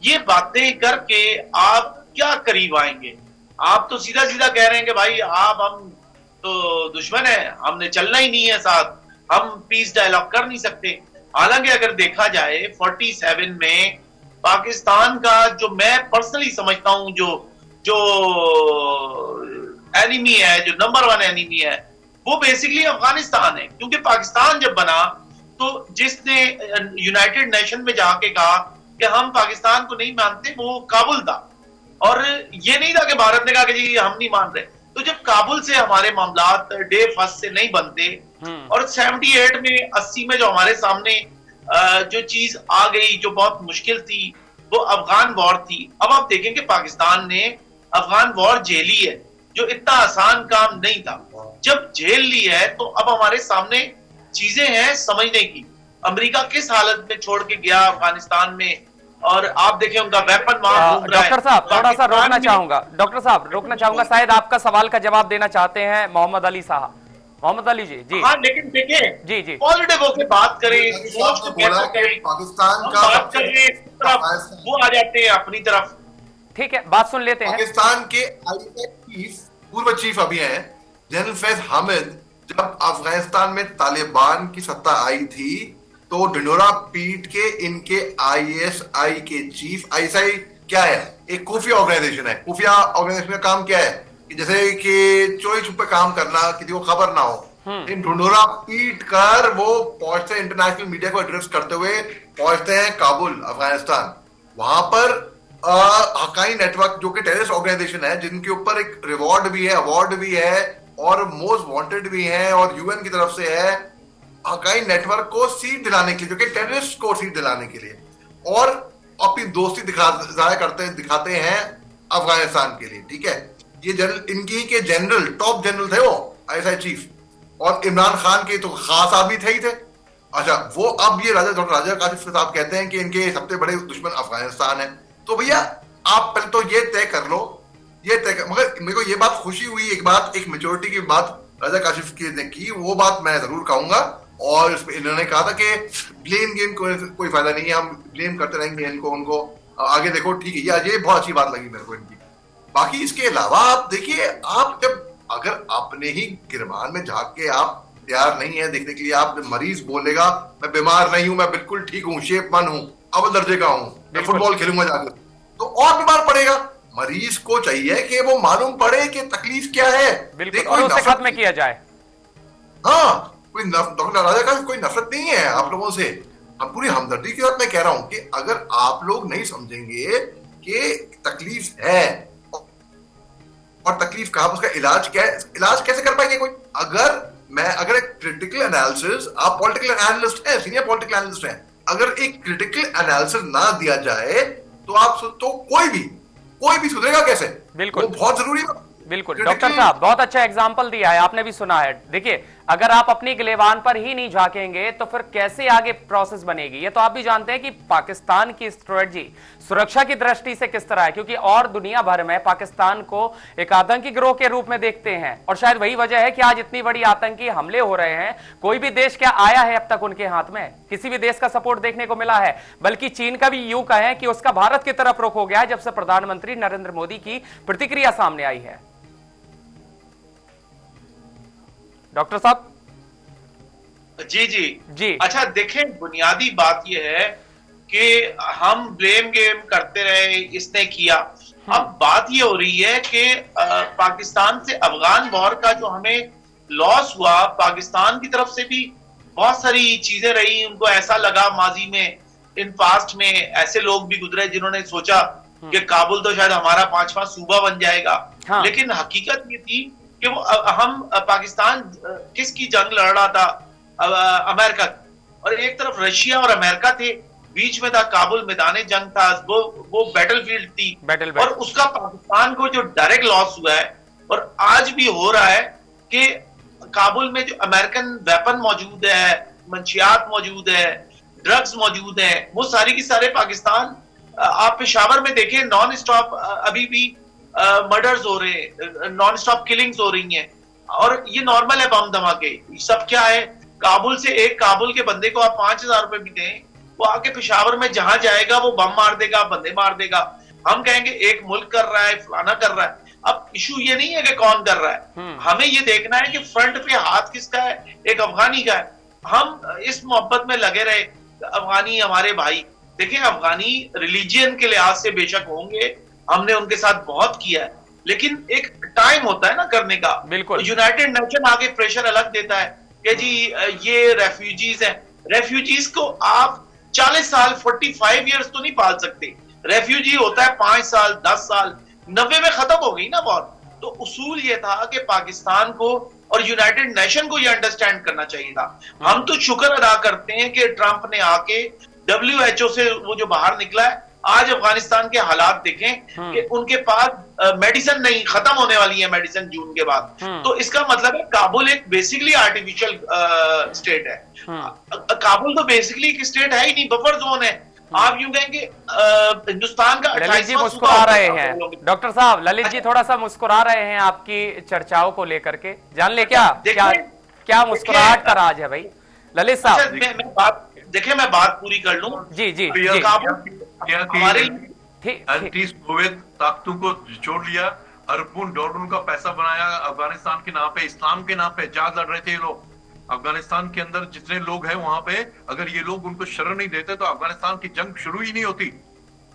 ये बातें करके आप क्या करीब आएंगे? आप तो सीधा सीधा कह रहे हैं कि भाई हम तो दुश्मन है, हमने चलना ही नहीं है साथ, हम पीस डायलॉग कर नहीं सकते। हालांकि अगर देखा जाए 47 में पाकिस्तान का जो मैं पर्सनली समझता हूं जो एनिमी है, जो नंबर 1 एनिमी है, वो बेसिकली अफगानिस्तान है। क्योंकि पाकिस्तान जब बना तो जिसने यूनाइटेड नेशन में जाके कहा कि हम पाकिस्तान को नहीं मानते, वो काबुल था। और ये नहीं था कि भारत ने कहा कि जी हम नहीं मान रहे। तो जब काबुल से हमारे मामलात डे फर्स्ट से नहीं बनते और 78 में 80 में जो हमारे सामने जो चीज आ गई, जो बहुत मुश्किल थी, वो अफगान वॉर थी। अब आप देखें कि पाकिस्तान ने अफगान वॉर झेली है, जो इतना आसान काम नहीं था। जब झेल ली है तो अब हमारे सामने चीजें हैं समझने की। अमेरिका किस हालत में छोड़ के गया अफगानिस्तान में, और आप देखें उनका वेपन वहां घूम रहा है। डॉक्टर साहब थोड़ा सा रोकना चाहूंगा, डॉक्टर साहब रोकना चाहूंगा, शायद आपका सवाल का जवाब देना चाहते हैं मोहम्मद अली साहब। मोहम्मद अली जी। जी हाँ, लेकिन देखें जी जी पॉजिटिव होकर बात करें, पाकिस्तान का बात करें, वो आ जाते हैं अपनी तरफ। ठीक है, बात सुन लेते हैं। पाकिस्तान के चीफ, पूर्व चीफ अभी हैं जनरल फैज हामिद, जब अफगानिस्तान में तालिबान की सत्ता आई थी तो ढिंडोरा पीट के इनके ISI के चीफ, ISI क्या है? एक खुफिया ऑर्गेनाइजेशन है। खुफिया ऑर्गेनाइजेशन का काम क्या है कि जैसे कि चोरी छुपे काम करना, किसी को खबर ना हो। इन ढिंडोरा पीट कर वो पहुंचते हैं, इंटरनेशनल मीडिया को एड्रेस करते हुए पहुंचते हैं काबुल, अफगानिस्तान। वहां पर हक्कानी नेटवर्क जो कि टेररिस्ट ऑर्गेनाइजेशन है, जिनके ऊपर एक रिवॉर्ड भी है, अवार्ड भी है और मोस्ट वांटेड भी है और UN की तरफ से है, हक्कानी नेटवर्क को सीट दिलाने के लिए, जो कि टेररिस्ट को सीट दिलाने के लिए, और अपनी दोस्ती दिखाते हैं अफगानिस्तान के लिए। ठीक है, ये जनरल, इनकी के जनरल, टॉप जनरल थे वो ISI चीफ, और इमरान खान के तो खास आदमी थे ही थे। अच्छा, वो अब ये राजा काशिफ साहब कहते हैं कि इनके सबसे बड़े दुश्मन अफगानिस्तान है। तो भैया आप पहले तो ये तय कर लो, मगर मेरे को ये बात खुशी हुई, एक मेच्योरिटी की बात राजा काशिफ ने की, वो बात मैं जरूर कहूंगा। और इन्होंने कहा था कि ब्लेम गेम कोई फायदा नहीं है, हम ब्लेम करते रहेंगे उनको आगे देखो। ठीक है, ये बहुत अच्छी बात लगी मेरे को इनकी। बाकी इसके अलावा आप देखिए, आप जब अगर अपने ही गिरबान में झांक के आप तैयार नहीं है देखने के लिए, आप मरीज बोलेगा मैं बीमार नहीं हूं, मैं बिल्कुल ठीक हूं, शेपमैन हूं, अव्वल दर्जे का हूं, मैं फुटबॉल खेलूंगा जाकर, तो और बीमार पड़ेगा। मरीज को चाहिए कि वो मालूम पड़े कि तकलीफ क्या है, बिल्कुल, और उसे खत्म किया जाए। हाँ, डॉक्टर राजा का कोई नफरत नहीं है आप लोगों से, हम पूरी हमदर्दी के साथ मैं कह रहा हूं कि अगर आप लोग नहीं समझेंगे कि तकलीफ है और तकलीफ कहां, उसका इलाज क्या है, इलाज कैसे कर पाएंगे कोई? अगर एक क्रिटिकल एनालिसिस, आप पॉलिटिकल एनालिस्ट हैं, सीनियर पॉलिटिकल एनालिस्ट हैं, अगर एक क्रिटिकल एनालिसिस ना दिया जाए तो कोई भी सुधरेगा कैसे? बिल्कुल, वो बहुत जरूरी है। बिल्कुल डॉक्टर साहब, बहुत अच्छा एग्जाम्पल दिया है, आपने भी सुना है। देखिए, अगर आप अपनी गिलेबान पर ही नहीं झांकेंगे तो फिर कैसे आगे प्रोसेस बनेगी? ये तो आप भी जानते हैं कि पाकिस्तान की स्ट्रेटजी सुरक्षा की दृष्टि से किस तरह है, क्योंकि और दुनिया भर में पाकिस्तान को एक आतंकी गिरोह के रूप में देखते हैं, और शायद वही वजह है कि आज इतनी बड़ी आतंकी हमले हो रहे हैं। कोई भी देश क्या आया है अब तक उनके हाथ में? किसी भी देश का सपोर्ट देखने को मिला है? बल्कि चीन का भी यूं कहें कि उसका भारत की तरफ रुख हो गया है जब से प्रधानमंत्री नरेंद्र मोदी की प्रतिक्रिया सामने आई है। डॉक्टर साहब। जी जी जी। अच्छा देखें, बुनियादी बात यह है कि हम ब्लेम गेम करते रहे, इसने किया। अब बात ये हो रही है कि पाकिस्तान से अफगान वॉर का जो हमें लॉस हुआ, पाकिस्तान की तरफ से भी बहुत सारी चीजें रही। उनको ऐसा लगा माजी में, इन पास्ट में ऐसे लोग भी गुजरे जिन्होंने सोचा कि काबुल तो शायद हमारा 5वां सूबा बन जाएगा। हाँ। लेकिन हकीकत ये थी कि वो हम पाकिस्तान किसकी जंग लड़ रहा था? अमेरिका। और एक तरफ रशिया और अमेरिका थे, बीच में था काबुल, मैदान जंग था, वो बैटलफील्ड थी। और उसका पाकिस्तान को जो डायरेक्ट लॉस हुआ है, और आज भी हो रहा है कि काबुल में जो अमेरिकन वेपन मौजूद है, मंशियात मौजूद है, ड्रग्स मौजूद है, वो सारी की सारे पाकिस्तान। आप पेशावर में देखें, नॉन स्टॉप अभी भी मर्डर्स हो रहे हैं, नॉन स्टॉप किलिंग्स हो रही हैं, और ये नॉर्मल है। बम धमाके सब क्या है? काबुल से एक काबुल के बंदे को आप 5,000 रुपए भी दें, वो आके पेशावर में जहां जाएगा वो बम मार देगा, बंदे मार देगा। हम कहेंगे एक मुल्क कर रहा है, फलाना कर रहा है। अब इशू ये नहीं है कि कौन कर रहा है, हमें ये देखना है कि फ्रंट पे हाथ किसका है। एक अफगानी का है। हम इस मोहब्बत में लगे रहे, अफगानी हमारे भाई। देखिए, अफगानी रिलीजियन के लिहाज से बेशक होंगे, हमने उनके साथ बहुत किया है, लेकिन एक टाइम होता है ना करने का। बिल्कुल। यूनाइटेड नेशन आगे प्रेशर अलग देता है कि जी ये रेफ्यूजीज हैं। रेफ्यूजीज को आप 40 साल 45 इयर्स तो नहीं पाल सकते। रेफ्यूजी होता है 5 साल 10 साल, 90 में खत्म हो गई ना बहुत। तो उसूल ये था कि पाकिस्तान को और यूनाइटेड नेशन को ये अंडरस्टैंड करना चाहिए था। हम तो शुक्र अदा करते हैं कि ट्रंप ने आके WHO से वो जो बाहर निकला है। आज अफगानिस्तान के हालात देखें कि उनके पास मेडिसिन नहीं, खत्म होने वाली है मेडिसिन जून के बाद। तो इसका मतलब है काबुल एक बेसिकली आर्टिफिशियल स्टेट है। काबुल तो बेसिकली एक स्टेट है ही नहीं, बफर जोन है। आप यूं कहेंगे हिंदुस्तान का ललित जी मुस्कुरा रहे हैं। डॉक्टर साहब, ललित जी थोड़ा सा मुस्कुरा रहे हैं आपकी चर्चाओं को लेकर के। जान ले क्या क्या मुस्कुराहट का राज है भाई ललित साहब? देखिए, मैं बात पूरी कर लूं। जी जी। हमारे एंटी सोवियत ताकतों को जोड़ लिया, अरबों डॉलरों का पैसा बनाया अफगानिस्तान के नाम पे, इस्लाम के नाम पे जहाज लड़ रहे थे ये लोग। अफगानिस्तान के अंदर जितने लोग हैं वहां पे, अगर ये लोग उनको शरण नहीं देते तो अफगानिस्तान की जंग शुरू ही नहीं होती।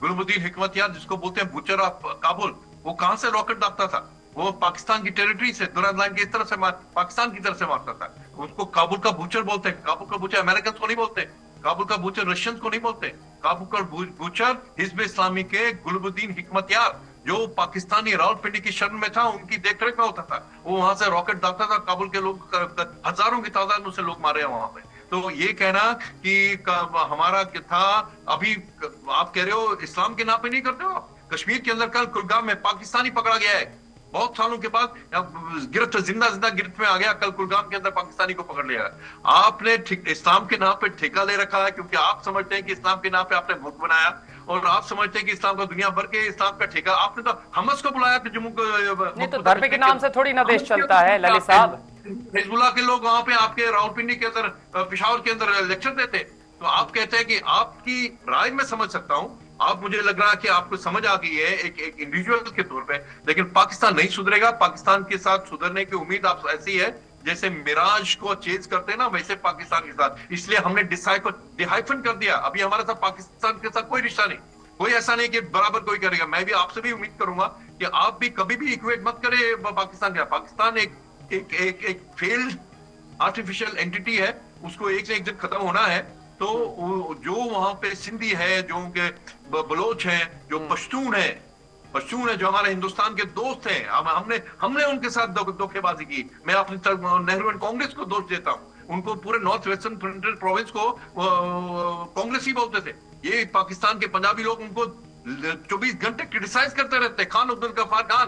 गुलबुद्दीन हिकमतयार, जिसको बोलते हैं बुचर ऑफ काबुल, वो कहां से रॉकेट दागता था? वो पाकिस्तान की टेरिटरी से, दुरान लाइन की तरफ से, पाकिस्तान की तरफ से मारता था। उसको काबुल का बुचर बोलते हैं। काबुल का बुचर अमेरिकन को नहीं बोलते, काबुल का बुचर रशियन को नहीं बोलते। काबुल का बुचर हिजब इस्लामी के गुलबुद्दीन हिकमतयार, जो पाकिस्तानी रावलपिंडी की शरण में था, उनकी देखरेख में होता था। वो वहां से रॉकेट दागता था। काबुल के लोग, हजारों की तादाद में से लोग मारे हैं वहां पे। तो ये कहना कि हमारा था, अभी आप कह रहे हो इस्लाम के नाम पे नहीं करते हो आप। कश्मीर के अंदर कल कुलगाम में पाकिस्तानी पकड़ा गया है, बहुत सालों के बाद गिरफ्त, जिंदा गिरफ्त में आ गया। कल कुलगाम के अंदर पाकिस्तानी को पकड़ लिया। आपने इस्लाम के नाम पे ठेका ले रखा है, क्योंकि आप समझते हैं कि इस्लाम के नाम पे आपने मुल्क बनाया, और आप समझते हैं कि इस्लाम का दुनिया भर के इस्लाम का ठेका। आपने तो हमस को बुलाया कि जम्मू नहीं, तो धर्म के नाम से थोड़ी ना देश चलता है ललित साहब। हिजबुल्लाह के लोग वहां पे आपके रावलपिंडी के अंदर, पेशावर के अंदर लेक्चर देते। तो आप कहते हैं कि आपकी राय में समझ सकता हूं, आप, मुझे लग रहा है कि आपको समझ आ गई है एक इंडिविजुअल के तौर पे, लेकिन पाकिस्तान नहीं सुधरेगा। पाकिस्तान के साथ सुधरने की उम्मीद आप ऐसी है जैसे मिराज को चेज करते हैं ना, वैसे पाकिस्तान के साथ। इसलिए हमने डिहाइफन कर दिया। अभी हमारे साथ पाकिस्तान के साथ कोई रिश्ता नहीं, कोई ऐसा नहीं कि बराबर कोई करेगा। मैं भी आपसे भी उम्मीद करूंगा कि आप भी कभी भी इक्वेट मत करें पाकिस्तान का। पाकिस्तान एक फेल्ड आर्टिफिशियल एंटिटी है, उसको एक से एक दिन खत्म होना है। तो जो वहां पे सिंधी है, जो उनके बलोच हैं, जो पश्तून है, जो हमारे हिंदुस्तान के दोस्त हैं, हमने उनके साथ धोखेबाजी की। मैं अपनी नेहरू एंड कांग्रेस को दोष देता हूं। उनको पूरे नॉर्थ वेस्टर्न फ्रंटियर प्रोविंस को कांग्रेस ही बोलते थे। ये पाकिस्तान के पंजाबी लोग उनको 24 घंटे क्रिटिसाइज करते रहते। खान अब्दुल गफ्फार खान,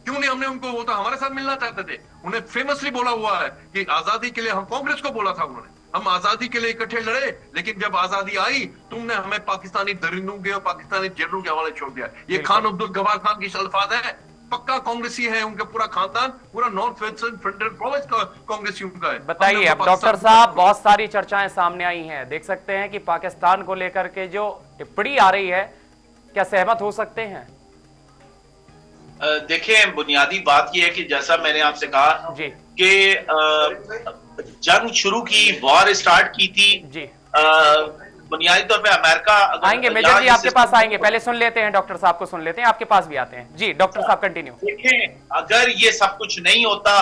क्यों नहीं हमने उनको, वो तो हमारे साथ मिलना चाहते थे। उन्हें फेमसली बोला हुआ है कि आजादी के लिए, हम कांग्रेस को बोला था उन्होंने, हम आजादी के लिए इकट्ठे लड़े, लेकिन जब आजादी आई तुमने हमें पाकिस्तानी दरिंदों के और पाकिस्तानी जेलों के हवाले छोड़ दिया। ये खान अब्दुल गफ्फार खान की अल्फाज है, पक्का कांग्रेसी है। उनका पूरा खानदान, पूरा नॉर्थ वेस्टर्न फ्रंटियर प्रोविंस का कांग्रेसी उनका है। बताइए अब डॉक्टर साहब, बहुत सारी चर्चाएं सामने आई हैं। देख सकते हैं कि पाकिस्तान को लेकर के जो टिप्पणी आ रही है, क्या सहमत हो सकते हैं? देखिए, बुनियादी बात यह है कि जैसा मैंने आपसे कहा कि जंग शुरू की, वॉर स्टार्ट की थी जी। बुनियादी तौर पे अमेरिका आएंगे मेजर जी, आपके पास आएंगे, पहले सुन लेते हैं डॉक्टर साहब को, सुन लेते हैं, आपके पास भी आते हैं जी। डॉक्टर साहब कंटिन्यू। देखें, अगर ये सब कुछ नहीं होता,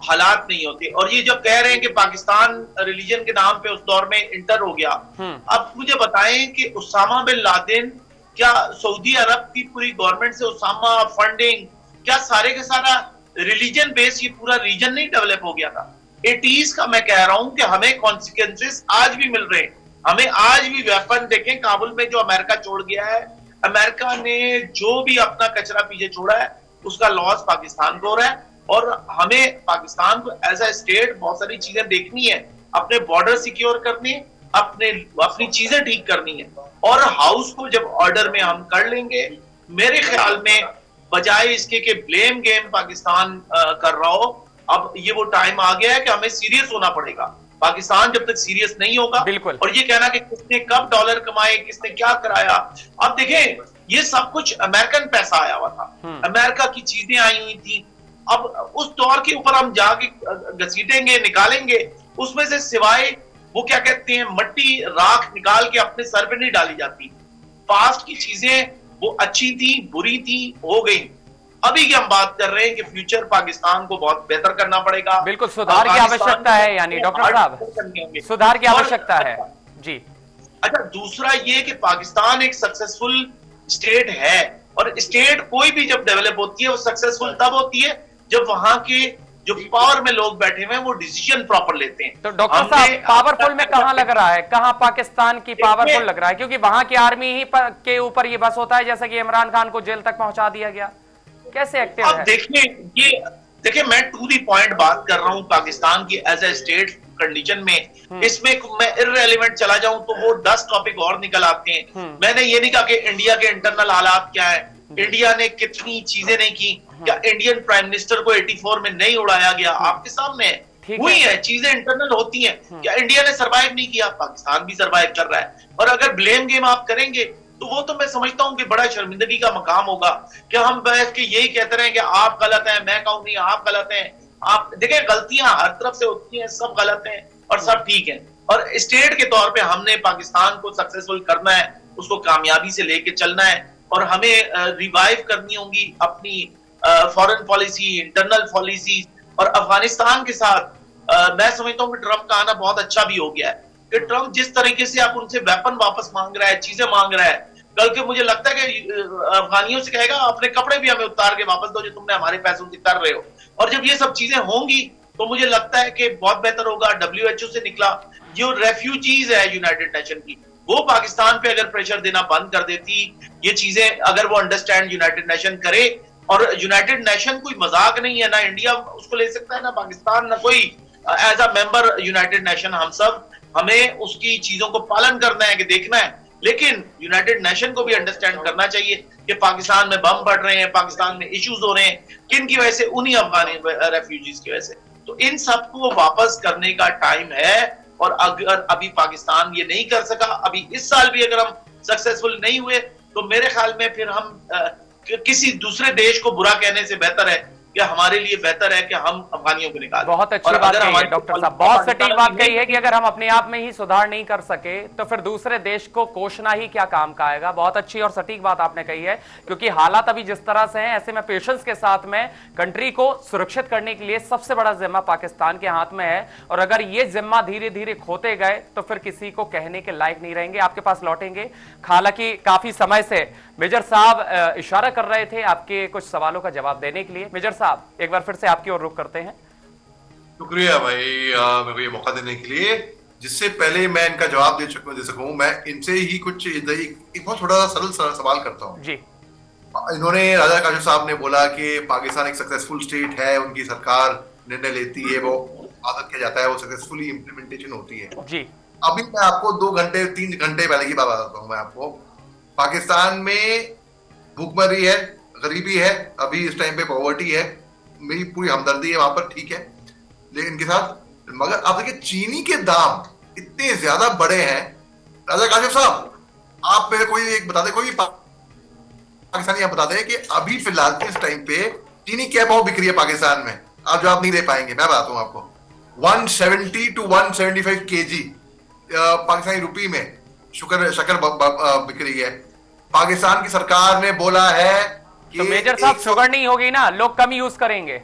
हालात नहीं होते, और ये जो कह रहे हैं कि पाकिस्तान रिलीजन के नाम पे उस दौर में इंटर हो गया, अब मुझे बताएं कि उसामा बिन लादेन, क्या सऊदी अरब की पूरी गवर्नमेंट से उसामा फंडिंग, क्या सारे के सारा रिलीजन बेस ये पूरा रीजन नहीं डेवलप हो गया था? 80s का मैं कह रहा हूं कि हमें कॉन्सिक्वेंसेस आज भी मिल रहे हैं। हमें आज भी वेपन, देखें काबुल में जो अमेरिका छोड़ गया है, अमेरिका ने जो भी अपना कचरा पीछे छोड़ा है उसका लॉस पाकिस्तान को हो रहा है, और हमें पाकिस्तान को एज अ स्टेट बहुत सारी चीजें देखनी है, अपने बॉर्डर सिक्योर करनी है, अपनी चीजें ठीक करनी है, और हाउस को जब ऑर्डर में हम कर लेंगे, मेरे ख्याल में बजाय इसके कि ब्लेम गेम पाकिस्तान कर रहा हो, अब ये वो टाइम आ गया है कि हमें सीरियस होना पड़ेगा। पाकिस्तान जब तक सीरियस नहीं होगा, और ये कहना कि किसने कब डॉलर कमाए, किसने क्या कराया, अब देखें ये सब कुछ अमेरिकन पैसा आया हुआ था, अमेरिका की चीजें आई हुई थी। अब उस दौर के ऊपर हम जाके घसीटेंगे, निकालेंगे, उसमें से सिवाय वो क्या कहते हैं मट्टी राख निकाल के अपने सर पे नहीं डाली जाती। पास्ट की चीजें वो अच्छी थी, बुरी थी, हो गई। अभी की हम बात कर रहे हैं कि फ्यूचर पाकिस्तान को बहुत बेहतर करना पड़ेगा। बिल्कुल, सुधार की आवश्यकता है, यानी डॉक्टर साहब सुधार की आवश्यकता है जी। अच्छा, दूसरा ये कि पाकिस्तान एक सक्सेसफुल स्टेट है, और स्टेट कोई भी जब डेवलप होती है वो सक्सेसफुल तब होती है जब वहां के जो पावर में लोग बैठे हुए हैं वो डिसीजन प्रॉपर लेते हैं। तो डॉक्टर साहब पावरफुल में कहां लग रहा है, कहां पाकिस्तान की पावरफुल लग रहा है? क्योंकि वहां की आर्मी ही के ऊपर ये बस होता है, जैसे कि इमरान खान को जेल तक पहुंचा दिया गया, कैसे एक्टिव है? अब देखिए मैं टू दी पॉइंट बात कर रहा हूं पाकिस्तान की एज ए स्टेट कंडीशन में। इसमें मैं इररेलेवेंट चला जाऊं तो वो 10 टॉपिक और निकल आते हैं। मैंने ये नहीं कहा कि इंडिया के इंटरनल हालात क्या है, इंडिया ने कितनी चीजें नहीं की, क्या इंडियन प्राइम मिनिस्टर को 84 में नहीं उड़ाया गया, आपके सामने हुई है, चीजें इंटरनल होती हैं। क्या इंडिया ने सर्वाइव नहीं किया? पाकिस्तान भी सर्वाइव कर रहा है। और अगर ब्लेम गेम आप करेंगे तो वो तो मैं समझता हूं कि बड़ा शर्मिंदगी का मकाम होगा कि हम बैठ के यही कहते रहे कि आप गलत हैं, मैं कहूं नहीं आप गलत हैं। आप देखें, गलतियां हर तरफ से होती हैं, सब गलत हैं और सब ठीक है। और स्टेट के तौर पे हमने पाकिस्तान को सक्सेसफुल करना है, उसको कामयाबी से लेके चलना है, और हमें रिवाइव करनी होगी अपनी फॉरेन पॉलिसी, इंटरनल पॉलिसी। और अफगानिस्तान के साथ मैं समझता हूँ कि ट्रंप का आना बहुत अच्छा भी हो गया है कि ट्रंप जिस तरीके से आप उनसे वेपन वापस मांग रहा है, चीजें मांग रहा है, कल के मुझे लगता है कि अफगानियों से कहेगा अपने कपड़े भी हमें उतार के वापस दो जो तुमने हमारे पैसों से कर रहे हो। और जब ये सब चीजें होंगी तो मुझे लगता है कि बहुत बेहतर होगा। WHO से निकला जो रेफ्यूजीज है यूनाइटेड नेशन की, वो पाकिस्तान पे अगर प्रेशर देना बंद कर देती, ये चीजें अगर वो अंडरस्टैंड यूनाइटेड नेशन करे, और यूनाइटेड नेशन कोई मजाक नहीं है, ना इंडिया उसको ले सकता है, ना पाकिस्तान, ना कोई as a member United Nation. हम सब हमें उसकी चीजों को पालन करना है कि देखना है, लेकिन यूनाइटेड नेशन को भी अंडरस्टैंड करना चाहिए कि पाकिस्तान में बम पड़ रहे हैं, पाकिस्तान में इश्यूज हो रहे हैं, किन की वजह से? उन्हीं अफगानी रेफ्यूजीज की वजह से। तो इन सबको वापस करने का टाइम है, और अगर अभी पाकिस्तान ये नहीं कर सका, अभी इस साल भी अगर हम सक्सेसफुल नहीं हुए, तो मेरे ख्याल में फिर हम किसी दूसरे देश को बुरा कहने से बेहतर है कि हमारे लिए बेहतर है कि हम अफगानियों को निकालें। बहुत अच्छी बात कही है डॉक्टर साहब, बहुत सटीक बात कही है कि अगर हम अपने आप में ही सुधार नहीं कर सके तो फिर दूसरे देश को कोसना ही क्या काम का आएगा। बहुत अच्छी और सटीक बात आपने कही है, क्योंकि हालात अभी जिस तरह से हैं, ऐसे में पेशेंस के साथ में कंट्री को सुरक्षित करने के लिए सबसे बड़ा जिम्मा पाकिस्तान के हाथ में है, और अगर ये जिम्मा धीरे धीरे खोते गए तो फिर किसी को कहने के लायक नहीं रहेंगे। आपके पास लौटेंगे, हालांकि काफी समय से मेजर साहब इशारा कर रहे थे आपके कुछ सवालों का जवाब देने के लिए। मेजर साहब एक बार फिर से आपकी ओर रुख करते हैं। शुक्रिया भाई मेरे को ये मौका देने के लिए। जिससे पहले मैं इनका जवाब दे सकूं, मैं इनसे ही कुछ एक बहुत थोड़ा सा सरल सवाल करता हूं जी। इन्होंने, राजा काशिफ साहब ने बोला कि पाकिस्तान एक सक्सेसफुल स्टेट है, उनकी सरकार निर्णय लेती है, वो आदत किया जाता है, वो सक्सेसफुली इम्प्लीमेंटेशन होती है जी। अभी मैं आपको 2 घंटे 3 घंटे पहले की बात बताता हूँ। मैं आपको, पाकिस्तान में भूखमरी है, गरीबी है, अभी इस टाइम पे पॉवर्टी है, मेरी पूरी हमदर्दी है वहां पर, ठीक है, लेकिन इनके साथ, मगर आप देखिए चीनी के दाम इतने ज्यादा बड़े हैं। राजा काशिफ साहब, आप मेरे कोई एक बता दें, कोई पाकिस्तानी आप बता दें कि अभी फिलहाल इस टाइम पे चीनी क्या भाव बिक रही है पाकिस्तान में? आप जवाब नहीं दे पाएंगे, मैं बताता हूं आपको। 170 to 175 केजी पाकिस्तानी रुपी में शक्कर बिक रही है। पाकिस्तान की सरकार ने बोला है कि तो मेजर साहब शुगर नहीं होगी ना, लोग कम यूज करेंगे।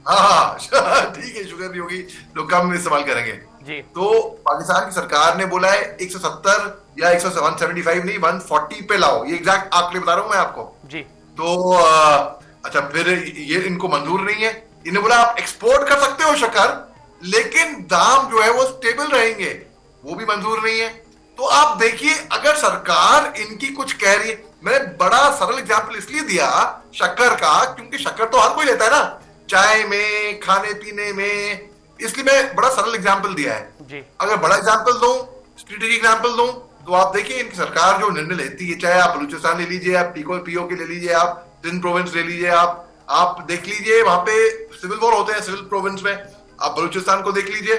हाँ ठीक है, शुगर नहीं होगी, लोग कम इस्तेमाल करेंगे जी। तो पाकिस्तान की सरकार ने बोला है 170 या 175 नहीं, 140 पे लाओ। ये एग्जैक्ट आंकड़े बता रहा हूं मैं आपको जी। तो अच्छा, फिर ये इनको मंजूर नहीं है। इन्हें बोला आप एक्सपोर्ट कर सकते हो शक्कर, लेकिन दाम जो है वो स्टेबल रहेंगे, वो भी मंजूर नहीं है। तो आप देखिए, अगर सरकार इनकी कुछ कह रही है, मैंने बड़ा सरल एग्जांपल इसलिए दिया शक्कर का क्योंकि शक्कर तो हर कोई लेता है ना, चाय में, खाने पीने में, इसलिए मैं बड़ा सरल एग्जांपल दिया है जी। अगर बड़ा एग्जांपल दूं, स्ट्रेटेजिक एग्जांपल दूं, तो आप देखिए इनकी सरकार जो निर्णय लेती है, चाहे आप बलूचिस्तान ले लीजिए, आप पीओके ले लीजिए, आप सिंध प्रोविंस ले लीजिए, आप देख लीजिए वहां पे सिविल वॉर होते हैं सिविल प्रोविंस में, आप बलूचिस्तान को देख लीजिए,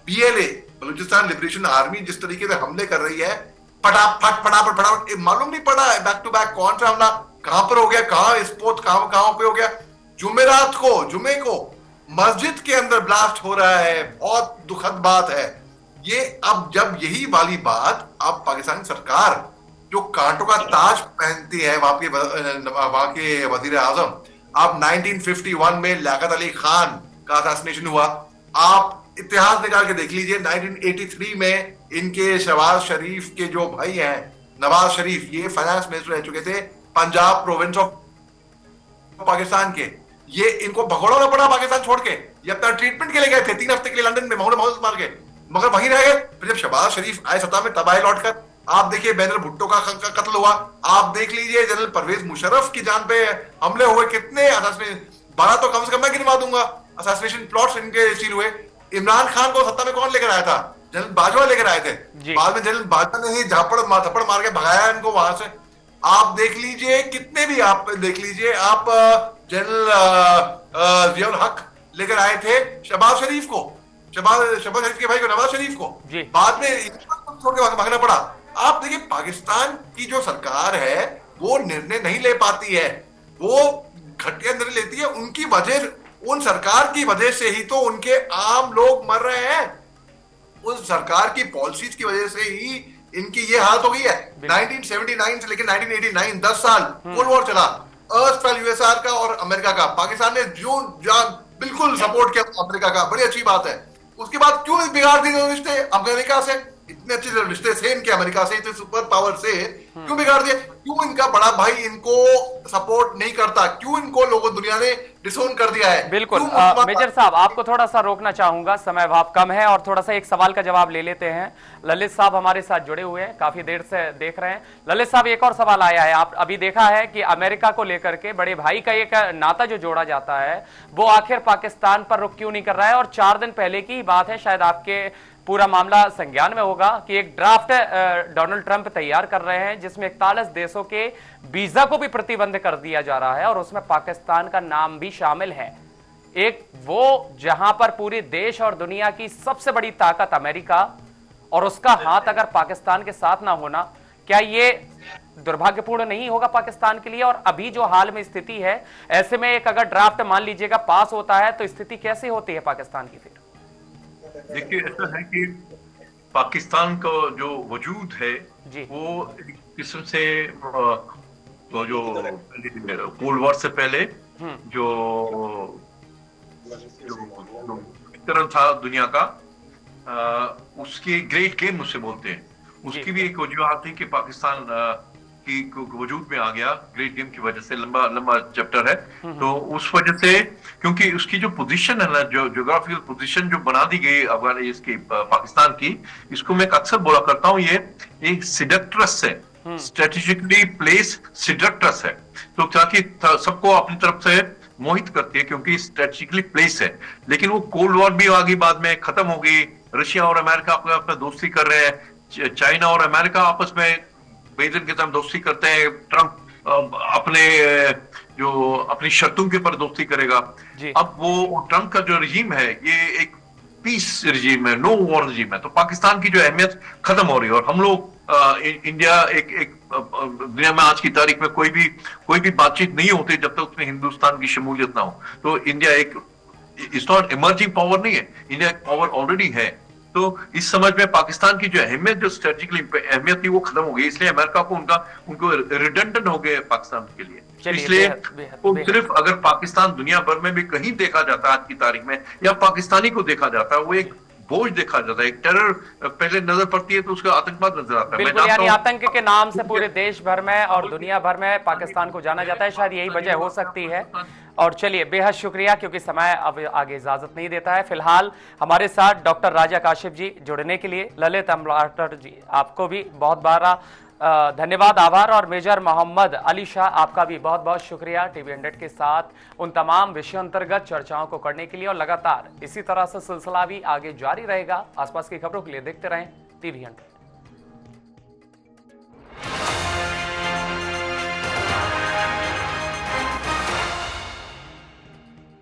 बीएलए बलूचिस्तान लिबरेशन आर्मी जिस तरीके से हमले कर रही है, फटाफट मालूम नहीं पड़ा बैक टू बैक कौन सा हमला कहां पर हो गया, कहां स्पोर्ट कहां पे हो गया। जुमेरात को, जुमे को मस्जिद के अंदर ब्लास्ट हो रहा है, बहुत दुखद बात है ये। अब जब यही वाली बात अब पाकिस्तान सरकार जो कांटों का ताज पहनती है वहां के वजीर आजम, आप 1951 में लियाकत अली खान का असैसिनेशन हुआ, आप इतिहास निकाल के देख लीजिए। 1983 में इनके शहबाज शरीफ के जो भाई हैं, नवाज शरीफ, ये फाइनेंस मिनिस्टर रह चुके थे पंजाब प्रोविंस ऑफ पाकिस्तान के, ये इनको भगोड़ा पड़ा पाकिस्तान छोड़ के, ये अपना ट्रीटमेंट के लिए गए थे 3 हफ्ते के लिए लंदन में मोहम्मद मार के, मगर वहीं रह गए। फिर जब शहबाज शरीफ आए सत्ता में तब आए लौटकर। आप देखिए बेनर भुट्टो का कत्ल हुआ, आप देख लीजिए जनरल परवेज मुशर्रफ की जान पे हमले हुए, कितने 12 तो कम से कम मैं गिनवा दूंगा असैसिनेशन प्लॉट्स इनके सील हुए। इमरान खान को सत्ता में कौन लेकर आया था? जनरल बाजवा लेकर आए थे, बाद में जनरल बाजवा ने ही थप्पड़ मार के भगाया इनको वहां से। आप देख लीजिए कितने भी, आप देख लीजिए, आप जनरल जियाउल हक लेकर आए थे शहबाज शरीफ को, शहबाज शरीफ के भाई को, नवाज शरीफ को, बाद में छोड़ के भागना पड़ा। आप देखिए पाकिस्तान की जो सरकार है वो निर्णय नहीं ले पाती है, वो घटिया निर्णय लेती है। उनकी वजह, उन सरकार की वजह से ही तो उनके आम लोग मर रहे हैं, उस सरकार की पॉलिसीज की वजह से ही इनकी ये हालत हो गई है। 1979 से लेकर 1989 10 साल कोल्ड वॉर चला, यूएसआर का और अमेरिका का। पाकिस्तान ने जो जान बिल्कुल सपोर्ट किया अमेरिका का, बड़ी अच्छी बात है। उसके बाद क्यों बिगाड़ दिए रिश्ते अमेरिका से? इतने अच्छे रिश्ते थे इनके अमेरिका से, इतने सुपर पावर से, क्यों बिगाड़ दिए? क्यों इनका बड़ा भाई इनको सपोर्ट नहीं करता? क्यों इनको लोगों दुनिया ने डिसोन कर दिया है? बिल्कुल मेजर साहब, आपको थोड़ा सा रोकना चाहूंगा, समय भाव कम है, और थोड़ा सा एक सवाल का जवाब ले लेते हैं। ललित साहब हमारे साथ जुड़े हुए हैं, काफी देर से देख रहे हैं। ललित साहब, एक और सवाल आया है, आप अभी देखा है कि अमेरिका को लेकर के बड़े भाई का एक नाता जो जोड़ा जाता है वो आखिर पाकिस्तान पर रुख क्यों नहीं कर रहा है? और 4 दिन पहले की बात है, शायद आपके पूरा मामला संज्ञान में होगा कि एक ड्राफ्ट डोनाल्ड ट्रंप तैयार कर रहे हैं जिसमें 41 देशों के वीजा को भी प्रतिबंध कर दिया जा रहा है और उसमें पाकिस्तान का नाम भी शामिल है। एक वो जहां पर पूरे देश और दुनिया की सबसे बड़ी ताकत अमेरिका, और उसका हाथ अगर पाकिस्तान के साथ ना होना, क्या ये दुर्भाग्यपूर्ण नहीं होगा पाकिस्तान के लिए? और अभी जो हाल में स्थिति है, ऐसे में एक अगर ड्राफ्ट मान लीजिएगा पास होता है तो स्थिति कैसे होती है पाकिस्तान की? फिर देखिए, ऐसा है कि पाकिस्तान का जो वजूद है वो एक किस्म से तो जो कोल्ड वॉर से पहले जो वितरण था दुनिया का, उसके ग्रेट गेम उसे बोलते हैं, उसकी भी एक वजूहत थी कि पाकिस्तान की वजूद में आ गया ग्रेट गेम की वजह से। लंबा चैप्टर है, तो उस वजह से, क्योंकि उसकी जो पोजीशन है ना, जो ज्योग्राफिकल पोजीशन जो बना दी गई अफगान इसकी पाकिस्तान की, इसको मैं अक्सर बोला करता हूँ, ये एक सिडक्ट्रस है, स्ट्रेटेजिकली प्लेस सिडक्ट्रस है, तो ताकि सबको अपनी तरफ से मोहित करती है क्योंकि स्ट्रेटेजिकली प्लेस है। लेकिन वो कोल्ड वॉर भी आगे बाद में खत्म हो गई, रशिया और अमेरिका अपना दोस्ती कर रहे हैं, चाइना और अमेरिका आपस में बाइडेन के साथ दोस्ती करते हैं, ट्रंप अपनी शर्तों के ऊपर दोस्ती करेगा। अब वो ट्रंप का जो रजीम है ये एक पीस रजीम है, नो वॉर रजीम है, तो पाकिस्तान की जो अहमियत खत्म हो रही है। और हम लोग इंडिया एक दुनिया में आज की तारीख में कोई भी बातचीत नहीं होती जब तक उसमें हिंदुस्तान की शमूलियत ना हो। तो India it's not emerging power नहीं है, इंडिया पावर ऑलरेडी है। तो इस समझ में पाकिस्तान की जो अहमियत, जो स्ट्रेटेजिकल अहमियत थी वो खत्म हो गई, इसलिए अमेरिका को उनको रिडंडेंट हो गए पाकिस्तान के लिए। इसलिए वो सिर्फ अगर पाकिस्तान दुनिया भर में भी कहीं देखा जाता है आज की तारीख में, या पाकिस्तानी को देखा जाता है, वो एक बोझ देखा जाता है, एक टेरर पहले नजर पड़ती है तो उसका आतंकवाद नजर आता है। बिल्कुल, यानी आतंक के नाम से पूरे देश भर में और दुनिया भर में पाकिस्तान को जाना जाता है, शायद यही वजह हो सकती है। और चलिए, बेहद शुक्रिया, क्योंकि समय अब आगे इजाजत नहीं देता है। फिलहाल हमारे साथ डॉक्टर राजा काशिफ जी जुड़ने के लिए, ललित अम्बलाटर जी आपको भी बहुत बारा धन्यवाद, आभार, और मेजर मोहम्मद अली शाह आपका भी बहुत बहुत शुक्रिया टीवी 100 के साथ उन तमाम विषयों अंतर्गत चर्चाओं को करने के लिए। और लगातार इसी तरह से सिलसिला भी आगे जारी रहेगा। आसपास की खबरों के लिए देखते रहें टीवी 100।